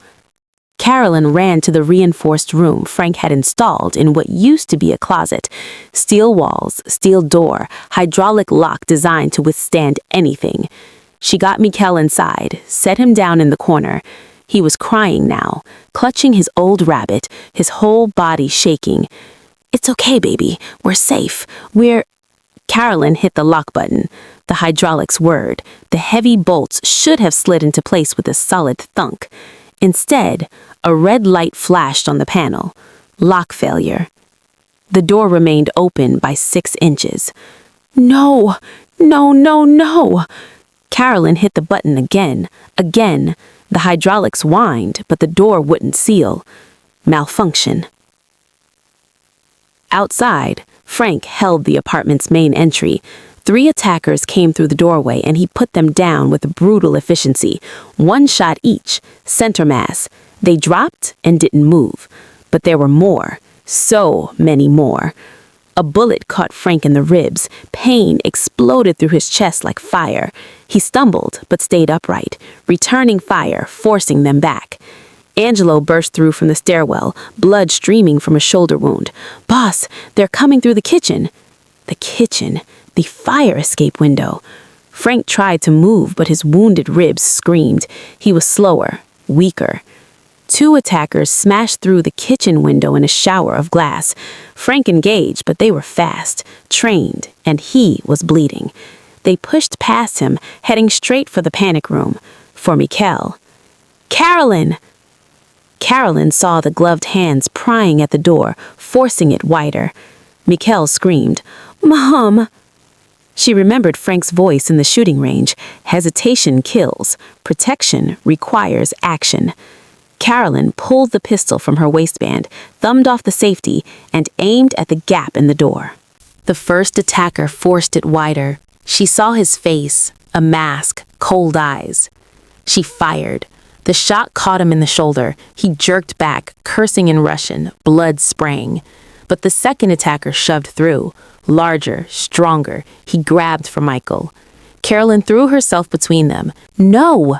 Carolyn ran to the reinforced room Frank had installed in what used to be a closet. Steel walls, steel door, hydraulic lock designed to withstand anything. She got Micheal inside, set him down in the corner. He was crying now, clutching his old rabbit, his whole body shaking. It's okay, baby. We're safe. We're... Carolyn hit the lock button. The hydraulics whirred. The heavy bolts should have slid into place with a solid thunk. Instead, a red light flashed on the panel. Lock failure. The door remained open by 6 inches. No! No, no, no! Carolyn hit the button again. Again. The hydraulics whined, but the door wouldn't seal. Malfunction. Outside, Frank held the apartment's main entry. 3 attackers came through the doorway and he put them down with brutal efficiency. 1 shot each, center mass. They dropped and didn't move. But there were more. So many more. A bullet caught Frank in the ribs. Pain exploded through his chest like fire. He stumbled but stayed upright, returning fire, forcing them back. Angelo burst through from the stairwell, blood streaming from a shoulder wound. "Boss, they're coming through the kitchen." The kitchen. The fire escape window. Frank tried to move, but his wounded ribs screamed. He was slower, weaker. 2 attackers smashed through the kitchen window in a shower of glass. Frank engaged, but they were fast, trained, and he was bleeding. They pushed past him, heading straight for the panic room, for Micheal. "Carolyn!" Carolyn saw the gloved hands prying at the door, forcing it wider. Micheal screamed, "Mom!" She remembered Frank's voice in the shooting range. Hesitation kills. Protection requires action. Carolyn pulled the pistol from her waistband, thumbed off the safety, and aimed at the gap in the door. The first attacker forced it wider. She saw his face, a mask, cold eyes. She fired. The shot caught him in the shoulder. He jerked back, cursing in Russian, blood spraying. But the second attacker shoved through. Larger, stronger. He grabbed for Micheal. Carolyn threw herself between them. "No!"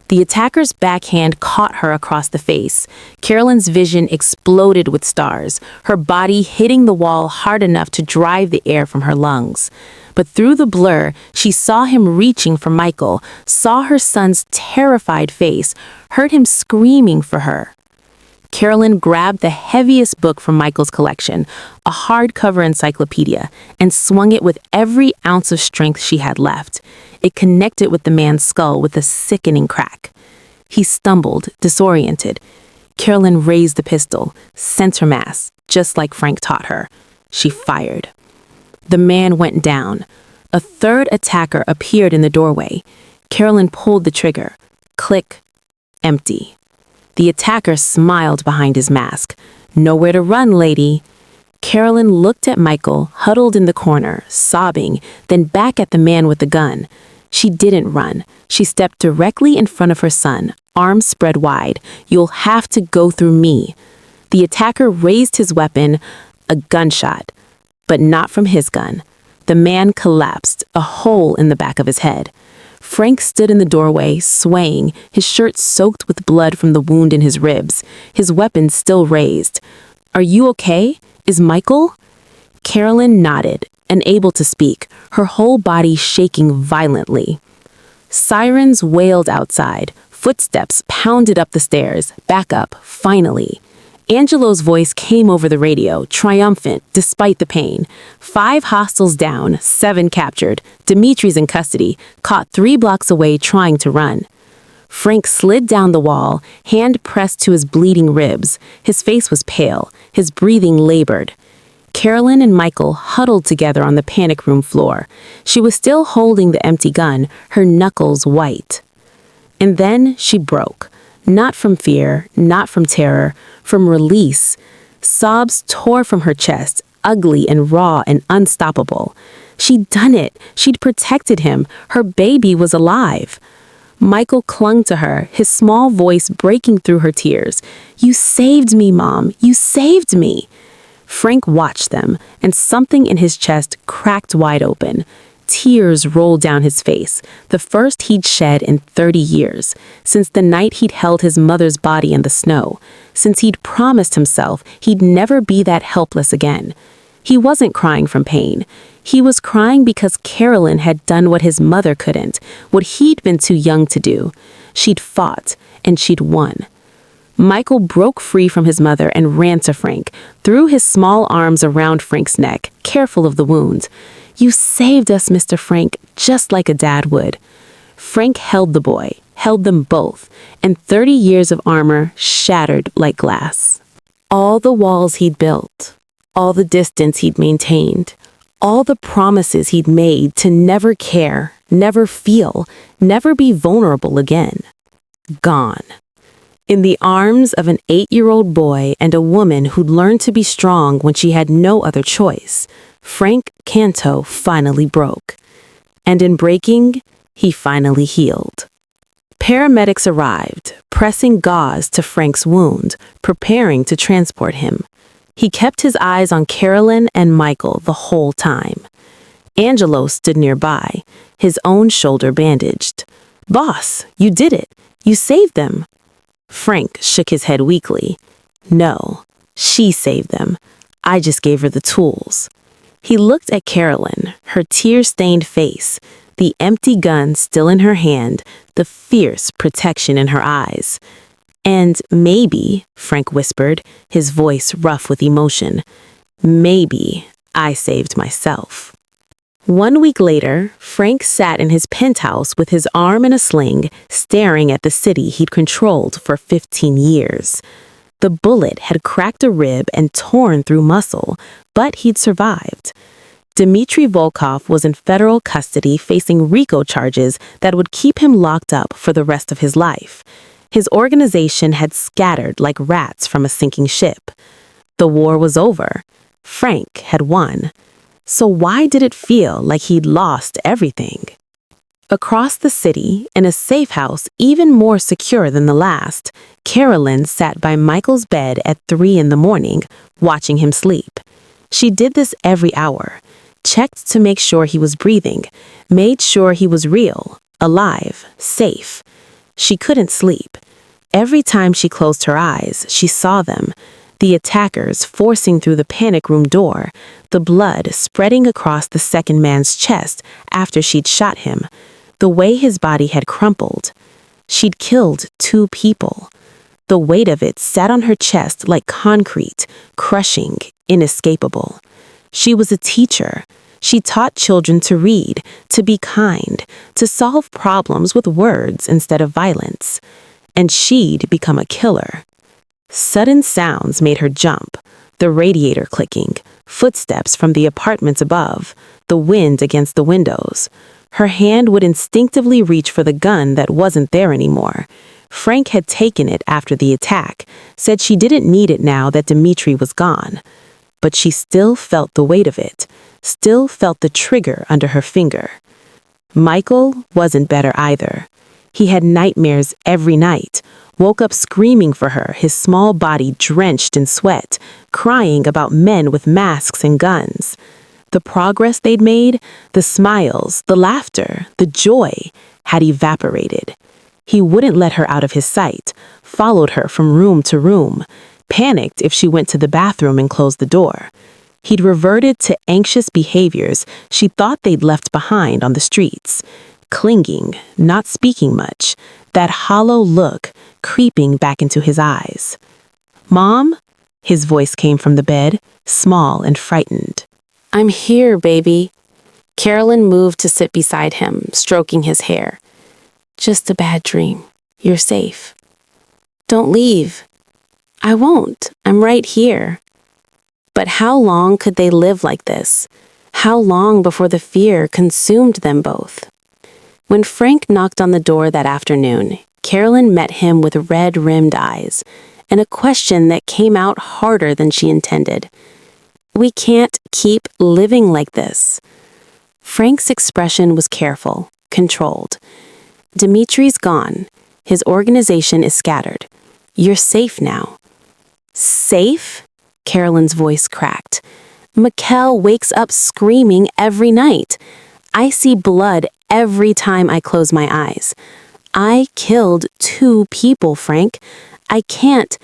The attacker's backhand caught her across the face. Carolyn's vision exploded with stars, her body hitting the wall hard enough to drive the air from her lungs. But through the blur, she saw him reaching for Micheal, saw her son's terrified face, heard him screaming for her. Carolyn grabbed the heaviest book from Michael's collection, a hardcover encyclopedia, and swung it with every ounce of strength she had left. It connected with the man's skull with a sickening crack. He stumbled, disoriented. Carolyn raised the pistol, center mass, just like Frank taught her. She fired. The man went down. A third attacker appeared in the doorway. Carolyn pulled the trigger. Click. Empty. The attacker smiled behind his mask. "Nowhere to run, lady." Carolyn looked at Micheal, huddled in the corner, sobbing, then back at the man with the gun. She didn't run. She stepped directly in front of her son, arms spread wide. "You'll have to go through me." The attacker raised his weapon, a gunshot, but not from his gun. The man collapsed, a hole in the back of his head. Frank stood in the doorway, swaying, his shirt soaked with blood from the wound in his ribs, his weapon still raised. "Are you okay? Is Micheal?" Carolyn nodded, unable to speak, her whole body shaking violently. Sirens wailed outside. Footsteps pounded up the stairs, back up, finally. Angelo's voice came over the radio, triumphant, despite the pain. 5 hostiles down, 7 captured. Dimitri's in custody, caught 3 blocks away trying to run. Frank slid down the wall, hand pressed to his bleeding ribs. His face was pale, his breathing labored. Carolyn and Micheal huddled together on the panic room floor. She was still holding the empty gun, her knuckles white. And then she broke. Not from fear, not from terror, from release. Sobs tore from her chest, ugly and raw and unstoppable. She'd done it. She'd protected him. Her baby was alive. Micheal clung to her, his small voice breaking through her tears. "You saved me, Mom. You saved me." Frank watched them, and something in his chest cracked wide open. Tears rolled down his face, the first he'd shed in 30 years, since the night he'd held his mother's body in the snow, since he'd promised himself he'd never be that helpless again. He wasn't crying from pain. He was crying because Carolyn had done what his mother couldn't, what he'd been too young to do. She'd fought, and she'd won. Micheal broke free from his mother and ran to Frank, threw his small arms around Frank's neck, careful of the wound. "You saved us, Mr. Frank, just like a dad would." Frank held the boy, held them both, and 30 years of armor shattered like glass. All the walls he'd built, all the distance he'd maintained, all the promises he'd made to never care, never feel, never be vulnerable again. Gone. In the arms of an 8-year-old boy and a woman who'd learned to be strong when she had no other choice, Frank Canto finally broke. And in breaking, he finally healed. Paramedics arrived, pressing gauze to Frank's wound, preparing to transport him. He kept his eyes on Carolyn and Micheal the whole time. Angelo stood nearby, his own shoulder bandaged. "Boss, you did it. You saved them." Frank shook his head weakly. "No, she saved them. I just gave her the tools." He looked at Carolyn, her tear-stained face, the empty gun still in her hand, the fierce protection in her eyes. "And maybe," Frank whispered, his voice rough with emotion, "maybe I saved myself." 1 week later, Frank sat in his penthouse with his arm in a sling, staring at the city he'd controlled for 15 years. The bullet had cracked a rib and torn through muscle, but he'd survived. Dmitry Volkov was in federal custody facing RICO charges that would keep him locked up for the rest of his life. His organization had scattered like rats from a sinking ship. The war was over. Frank had won. So why did it feel like he'd lost everything? Across the city, in a safe house even more secure than the last, Carolyn sat by Michael's bed at 3 in the morning, watching him sleep. She did this every hour, checked to make sure he was breathing, made sure he was real, alive, safe. She couldn't sleep. Every time she closed her eyes, she saw them. The attackers forcing through the panic room door, the blood spreading across the second man's chest after she'd shot him, the way his body had crumpled. She'd killed 2 people. The weight of it sat on her chest like concrete, crushing, inescapable. She was a teacher. She taught children to read, to be kind, to solve problems with words instead of violence. And she'd become a killer. Sudden sounds made her jump, the radiator clicking, footsteps from the apartments above, the wind against the windows. Her hand would instinctively reach for the gun that wasn't there anymore. Frank had taken it after the attack, said she didn't need it now that Dmitry was gone. But she still felt the weight of it, still felt the trigger under her finger. Micheal wasn't better either. He had nightmares every night, woke up screaming for her, his small body drenched in sweat, crying about men with masks and guns. The progress they'd made, the smiles, the laughter, the joy, had evaporated. He wouldn't let her out of his sight, followed her from room to room, panicked if she went to the bathroom and closed the door. He'd reverted to anxious behaviors she thought they'd left behind on the streets. Clinging, not speaking much, that hollow look creeping back into his eyes. "Mom?" His voice came from the bed, small and frightened. "I'm here, baby." Carolyn moved to sit beside him, stroking his hair. "Just a bad dream. You're safe. Don't leave." "I won't. I'm right here." But how long could they live like this? How long before the fear consumed them both? When Frank knocked on the door that afternoon, Carolyn met him with red-rimmed eyes, and a question that came out harder than she intended. "We can't keep living like this." Frank's expression was careful, controlled. "Dmitry's gone. His organization is scattered. You're safe now." "Safe?" Carolyn's voice cracked. "Micheal wakes up screaming every night. I see blood every time I close my eyes. I killed 2 people, Frank. I can't."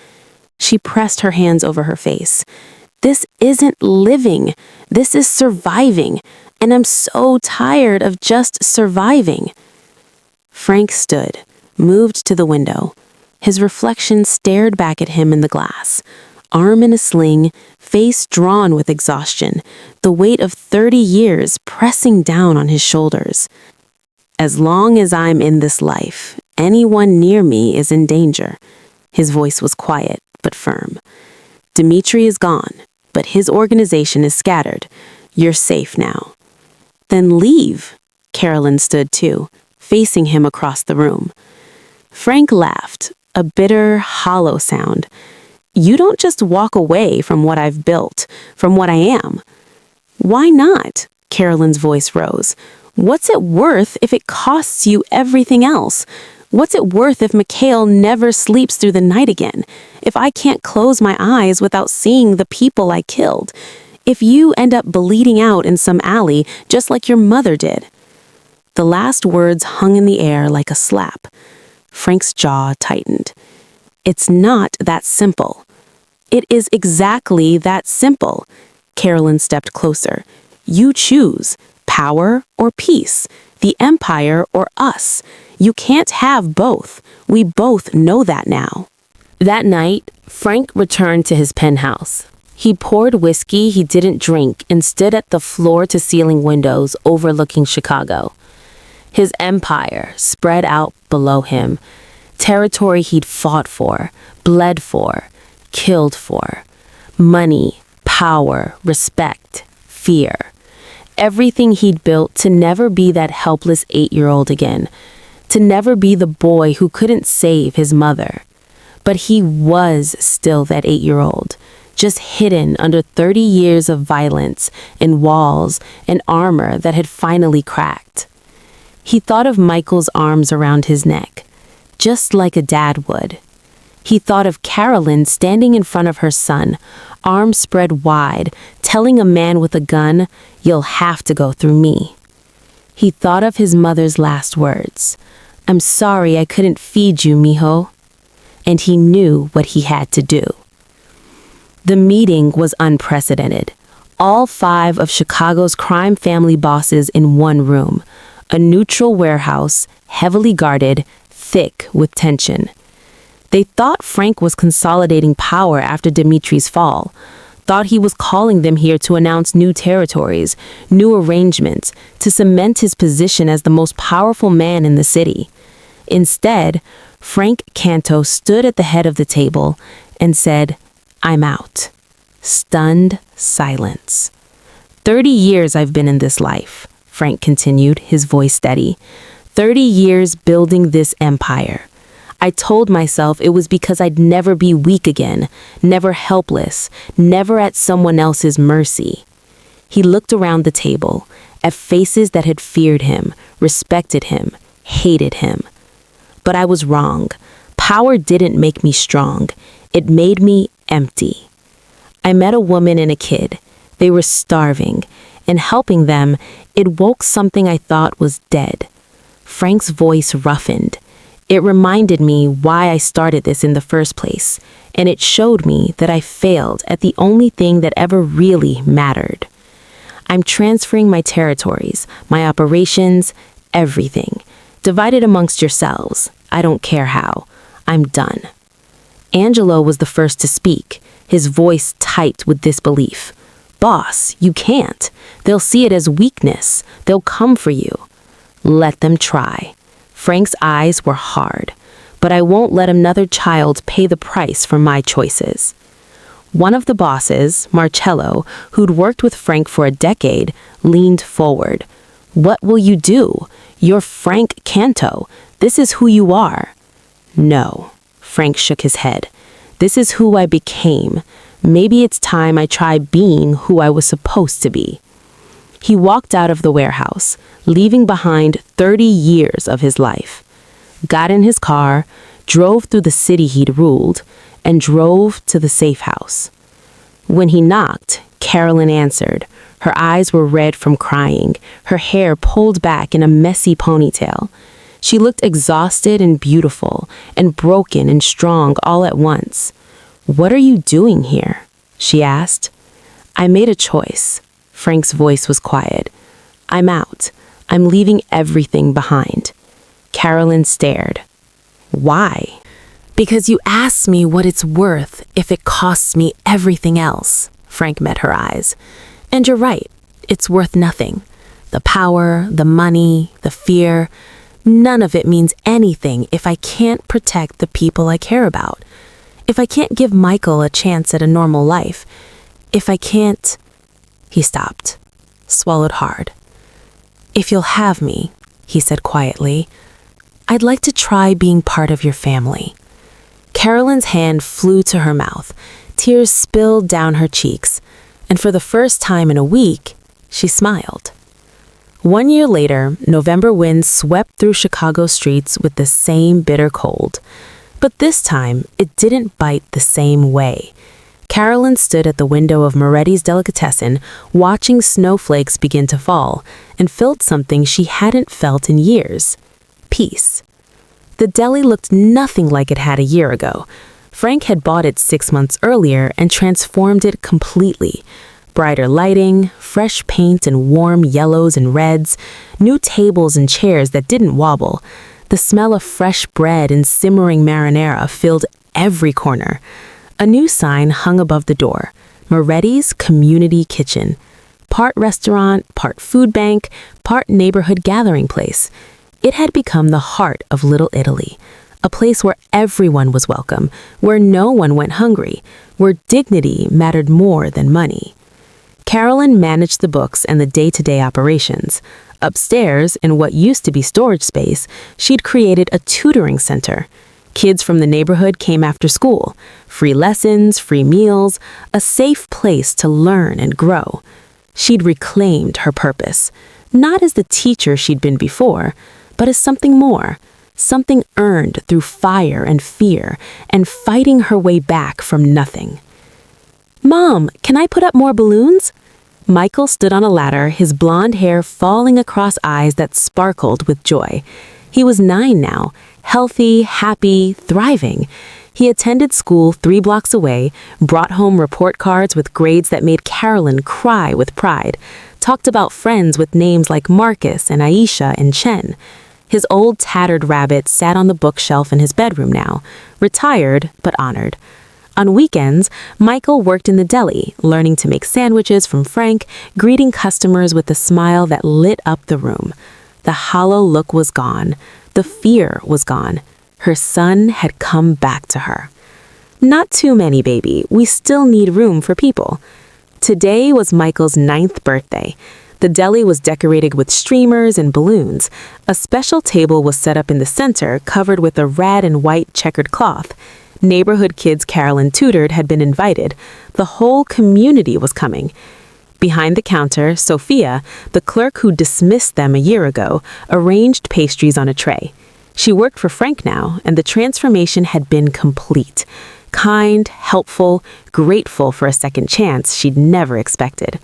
She pressed her hands over her face. "This isn't living. This is surviving. And I'm so tired of just surviving." Frank stood, moved to the window. His reflection stared back at him in the glass, arm in a sling, face drawn with exhaustion, the weight of 30 years pressing down on his shoulders. As long as I'm in this life, anyone near me is in danger. His voice was quiet, but firm. Dimitri is gone, but his organization is scattered. You're safe now. Then leave. Carolyn stood too, facing him across the room. Frank laughed, a bitter, hollow sound. You don't just walk away from what I've built, from what I am. Why not? Carolyn's voice rose. What's it worth if it costs you everything else? What's it worth if Micheal never sleeps through the night again? If I can't close my eyes without seeing the people I killed? If you end up bleeding out in some alley just like your mother did? The last words hung in the air like a slap. Frank's jaw tightened. It's not that simple. It is exactly that simple. Carolyn stepped closer. You choose power or peace, the empire or us. You can't have both. We both know that now. That night, Frank returned to his penthouse. He poured whiskey he didn't drink and stood at the floor-to-ceiling windows overlooking Chicago. His empire spread out below him, territory he'd fought for, bled for, killed for. Money, power, respect, fear. Everything he'd built to never be that helpless 8-year-old again, to never be the boy who couldn't save his mother. But he was still that 8-year-old, just hidden under 30 years of violence and walls and armor that had finally cracked. He thought of Michael's arms around his neck, just like a dad would. He thought of Carolyn standing in front of her son, arms spread wide, telling a man with a gun, "You'll have to go through me." He thought of his mother's last words, "I'm sorry I couldn't feed you, mijo." And he knew what he had to do. The meeting was unprecedented. All 5 of Chicago's crime family bosses in one room, a neutral warehouse, heavily guarded, thick with tension. They thought Frank was consolidating power after Dimitri's fall, thought he was calling them here to announce new territories, new arrangements, to cement his position as the most powerful man in the city. Instead, Frank Canto stood at the head of the table and said, "I'm out." Stunned silence. 30 years I've been in this life, Frank continued, his voice steady. 30 years building this empire. I told myself it was because I'd never be weak again, never helpless, never at someone else's mercy. He looked around the table, at faces that had feared him, respected him, hated him. But I was wrong. Power didn't make me strong. It made me empty. I met a woman and a kid. They were starving, and helping them, it woke something I thought was dead. Frank's voice roughened. It reminded me why I started this in the first place, and it showed me that I failed at the only thing that ever really mattered. I'm transferring my territories, my operations, everything. Divide it amongst yourselves. I don't care how. I'm done. Angelo was the first to speak, his voice tight with disbelief. Boss, you can't. They'll see it as weakness. They'll come for you. Let them try. Frank's eyes were hard, but I won't let another child pay the price for my choices. One of the bosses, Marcello, who'd worked with Frank for a decade, leaned forward. What will you do? You're Frank Canto. This is who you are. No, Frank shook his head. This is who I became. Maybe it's time I try being who I was supposed to be. He walked out of the warehouse, leaving behind 30 years of his life. Got in his car, drove through the city he'd ruled, and drove to the safe house. When he knocked, Carolyn answered. Her eyes were red from crying, her hair pulled back in a messy ponytail. She looked exhausted and beautiful, and broken and strong all at once. "What are you doing here?" she asked. "I made a choice." Frank's voice was quiet. "I'm out. I'm leaving everything behind." Carolyn stared. "Why?" Because you asked me what it's worth if it costs me everything else. Frank met her eyes. And you're right, it's worth nothing. The power, the money, the fear, none of it means anything if I can't protect the people I care about. If I can't give Micheal a chance at a normal life. If I can't... He stopped, swallowed hard. If you'll have me, he said quietly, I'd like to try being part of your family. Carolyn's hand flew to her mouth. Tears spilled down her cheeks, and for the first time in a week, she smiled. 1 year later, November winds swept through Chicago streets with the same bitter cold. But this time, it didn't bite the same way. Carolyn stood at the window of Moretti's Delicatessen, watching snowflakes begin to fall, and felt something she hadn't felt in years. Peace. The deli looked nothing like it had a year ago. Frank had bought it 6 months earlier and transformed it completely. Brighter lighting, fresh paint and warm yellows and reds, new tables and chairs that didn't wobble. The smell of fresh bread and simmering marinara filled every corner. A new sign hung above the door, Moretti's Community Kitchen. Part restaurant, part food bank, part neighborhood gathering place. It had become the heart of Little Italy, a place where everyone was welcome, where no one went hungry, where dignity mattered more than money. Carolyn managed the books and the day-to-day operations. Upstairs, in what used to be storage space, she'd created a tutoring center. Kids from the neighborhood came after school. Free lessons, free meals, a safe place to learn and grow. She'd reclaimed her purpose, not as the teacher she'd been before, but as something more, something earned through fire and fear, and fighting her way back from nothing. Mom, can I put up more balloons? Micheal stood on a ladder, his blonde hair falling across eyes that sparkled with joy. He was 9 now, healthy, happy, thriving. He attended school 3 blocks away, brought home report cards with grades that made Carolyn cry with pride, talked about friends with names like Marcus and Aisha and Chen. His old tattered rabbit sat on the bookshelf in his bedroom now, retired but honored. On weekends, Micheal worked in the deli, learning to make sandwiches from Frank, greeting customers with a smile that lit up the room. The hollow look was gone. The fear was gone. Her son had come back to her. Not too many, baby. We still need room for people. Today was Michael's 9th birthday. The deli was decorated with streamers and balloons. A special table was set up in the center, covered with a red and white checkered cloth. Neighborhood kids Carolyn tutored had been invited. The whole community was coming. Behind the counter, Sophia, the clerk who dismissed them a year ago, arranged pastries on a tray. She worked for Frank now, and the transformation had been complete. Kind, helpful, grateful for a second chance she'd never expected.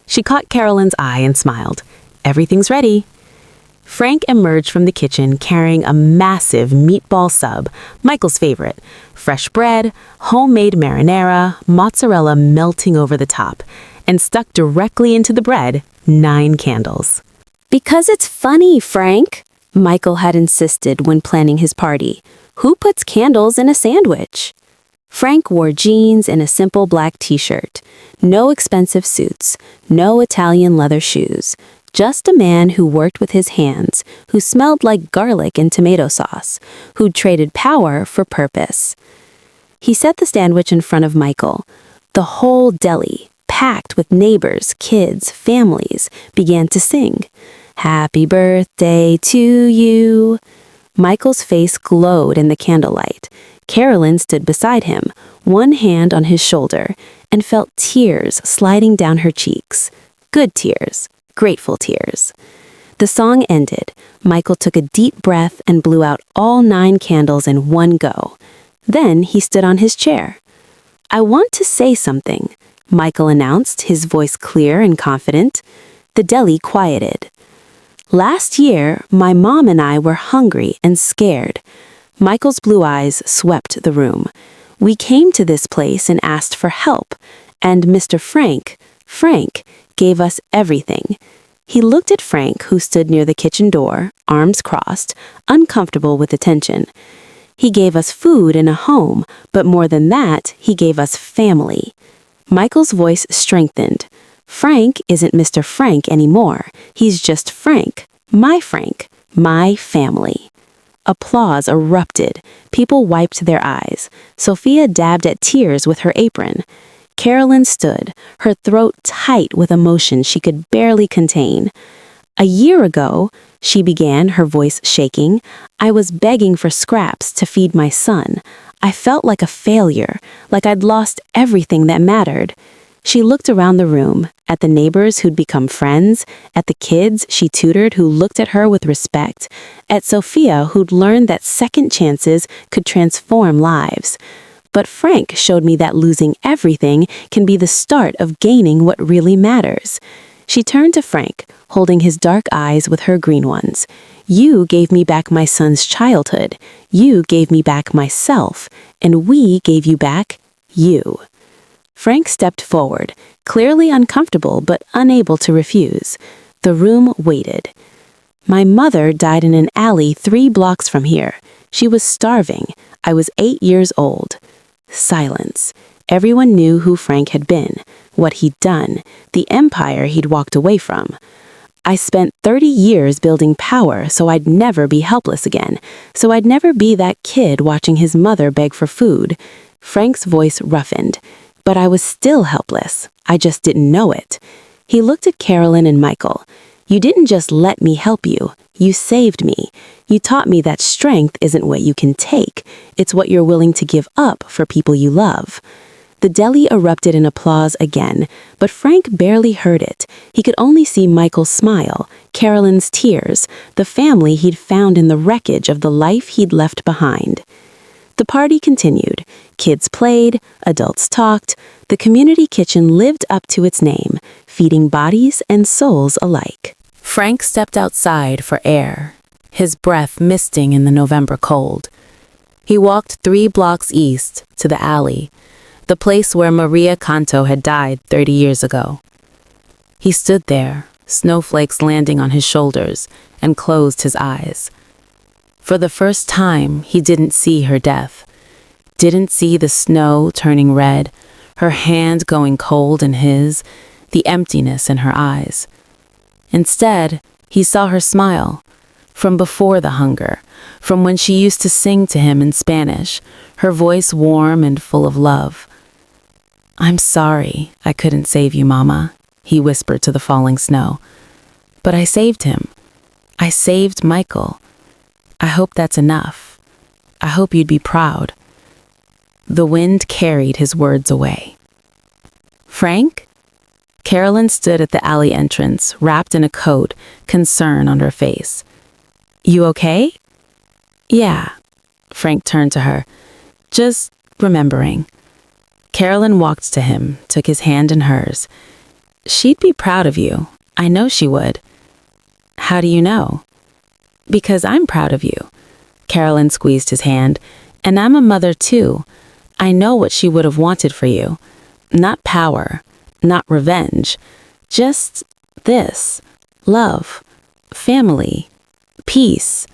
She caught Carolyn's eye and smiled. Everything's ready. Frank emerged from the kitchen carrying a massive meatball sub, Michael's favorite. Fresh bread, homemade marinara, mozzarella melting over the top, and stuck directly into the bread, 9 candles. Because it's funny, Frank, Micheal had insisted when planning his party. Who puts candles in a sandwich? Frank wore jeans and a simple black t-shirt. No expensive suits, no Italian leather shoes. Just a man who worked with his hands, who smelled like garlic and tomato sauce, who'd traded power for purpose. He set the sandwich in front of Micheal. The whole deli, packed with neighbors, kids, families, began to sing. Happy birthday to you. Michael's face glowed in the candlelight. Carolyn stood beside him, one hand on his shoulder, and felt tears sliding down her cheeks. Good tears. Grateful tears. The song ended. Micheal took a deep breath and blew out all 9 candles in one go. Then he stood on his chair. I want to say something, Micheal announced, his voice clear and confident. The deli quieted. Last year, my mom and I were hungry and scared. Michael's blue eyes swept the room. We came to this place and asked for help, and Mr. Frank gave us everything. He looked at Frank, who stood near the kitchen door, arms crossed, uncomfortable with attention. He gave us food and a home, but more than that, he gave us family. Michael's voice strengthened. Frank isn't Mr. Frank anymore. He's just Frank, my family. Applause erupted. People wiped their eyes. Sophia dabbed at tears with her apron. Carolyn stood, her throat tight with emotion she could barely contain. A year ago, she began, her voice shaking, I was begging for scraps to feed my son. I felt like a failure, like I'd lost everything that mattered. She looked around the room, at the neighbors who'd become friends, at the kids she tutored who looked at her with respect, at Sophia who'd learned that second chances could transform lives. But Frank showed me that losing everything can be the start of gaining what really matters. She turned to Frank, holding his dark eyes with her green ones. You gave me back my son's childhood. You gave me back myself. And we gave you back you. Frank stepped forward, clearly uncomfortable but unable to refuse. The room waited. My mother died in an alley 3 blocks from here. She was starving. I was 8 years old. Silence. Everyone knew who Frank had been, what he'd done, the empire he'd walked away from. I spent 30 years building power so I'd never be helpless again, so I'd never be that kid watching his mother beg for food. Frank's voice roughened. But I was still helpless. I just didn't know it. He looked at Carolyn and Micheal. You didn't just let me help you. You saved me. You taught me that strength isn't what you can take. It's what you're willing to give up for people you love. The deli erupted in applause again, but Frank barely heard it. He could only see Micheal's smile, Carolyn's tears, the family he'd found in the wreckage of the life he'd left behind. The party continued. Kids played, adults talked. The community kitchen lived up to its name, feeding bodies and souls alike. Frank stepped outside for air, his breath misting in the November cold. He walked 3 blocks east to the alley, the place where Frank Canto had died 30 years ago. He stood there, snowflakes landing on his shoulders, and closed his eyes. For the first time, he didn't see her death, didn't see the snow turning red, her hand going cold in his, the emptiness in her eyes. Instead, he saw her smile, from before the hunger, from when she used to sing to him in Spanish, her voice warm and full of love. I'm sorry I couldn't save you, Mama, he whispered to the falling snow. But I saved him. I saved Micheal. I hope that's enough. I hope you'd be proud. The wind carried his words away. Frank? Carolyn stood at the alley entrance, wrapped in a coat, concern on her face. You okay? Yeah. Frank turned to her. Just remembering. Carolyn walked to him, took his hand in hers. She'd be proud of you. I know she would. How do you know? Because I'm proud of you. Carolyn squeezed his hand. And I'm a mother too. I know what she would have wanted for you. Not power, not revenge. Just this. Love. Family. Peace.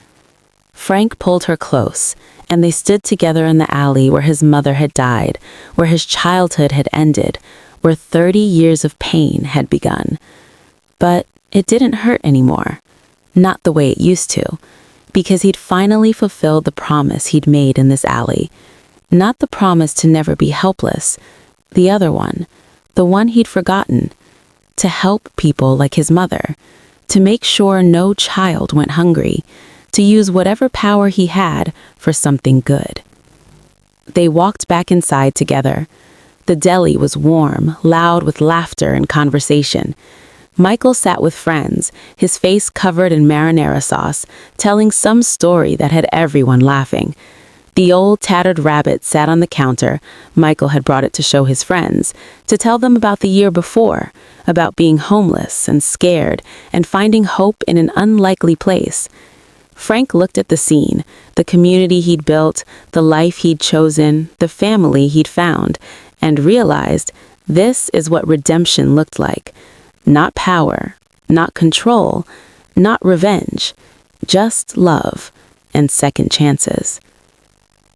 Frank pulled her close, and they stood together in the alley where his mother had died, where his childhood had ended, where 30 years of pain had begun. But it didn't hurt anymore. Not the way it used to, because he'd finally fulfilled the promise he'd made in this alley. Not the promise to never be helpless, the other one, the one he'd forgotten, to help people like his mother, to make sure no child went hungry, to use whatever power he had for something good. They walked back inside together. The deli was warm, loud with laughter and conversation. Micheal sat with friends, his face covered in marinara sauce, telling some story that had everyone laughing. The old tattered rabbit sat on the counter. Micheal had brought it to show his friends, to tell them about the year before, about being homeless and scared and finding hope in an unlikely place. Frank looked at the scene, the community he'd built, the life he'd chosen, the family he'd found, and realized this is what redemption looked like. Not power, not control, not revenge, just love and second chances.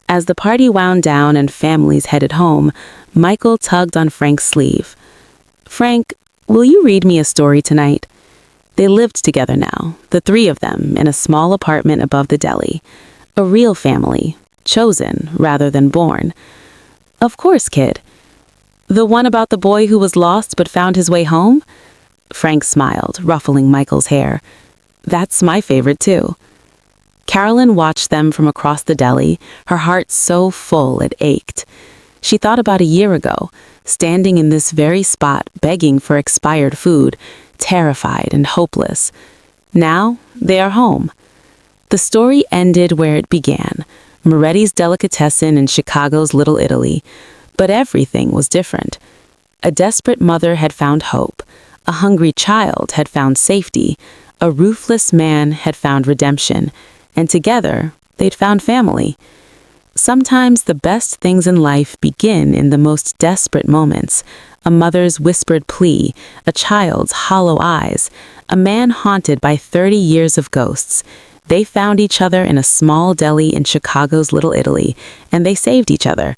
As the party wound down and families headed home, Micheal tugged on Frank's sleeve. "Frank, will you read me a story tonight?" They lived together now, the three of them, in a small apartment above the deli. A real family, chosen rather than born. "Of course, kid." "The one about the boy who was lost but found his way home?" Frank smiled, ruffling Micheal's hair. "That's my favorite too." Carolyn watched them from across the deli, her heart so full it ached. She thought about a year ago, standing in this very spot begging for expired food, terrified and hopeless. Now, they are home. The story ended where it began, Moretti's Delicatessen in Chicago's Little Italy. But everything was different. A desperate mother had found hope. A hungry child had found safety. A ruthless man had found redemption. And together, they'd found family. Sometimes the best things in life begin in the most desperate moments. A mother's whispered plea, a child's hollow eyes, a man haunted by 30 years of ghosts. They found each other in a small deli in Chicago's Little Italy, and they saved each other.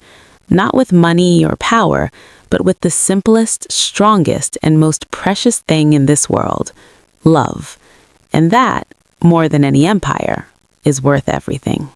Not with money or power, but with the simplest, strongest, and most precious thing in this world, love. And that, more than any empire, is worth everything.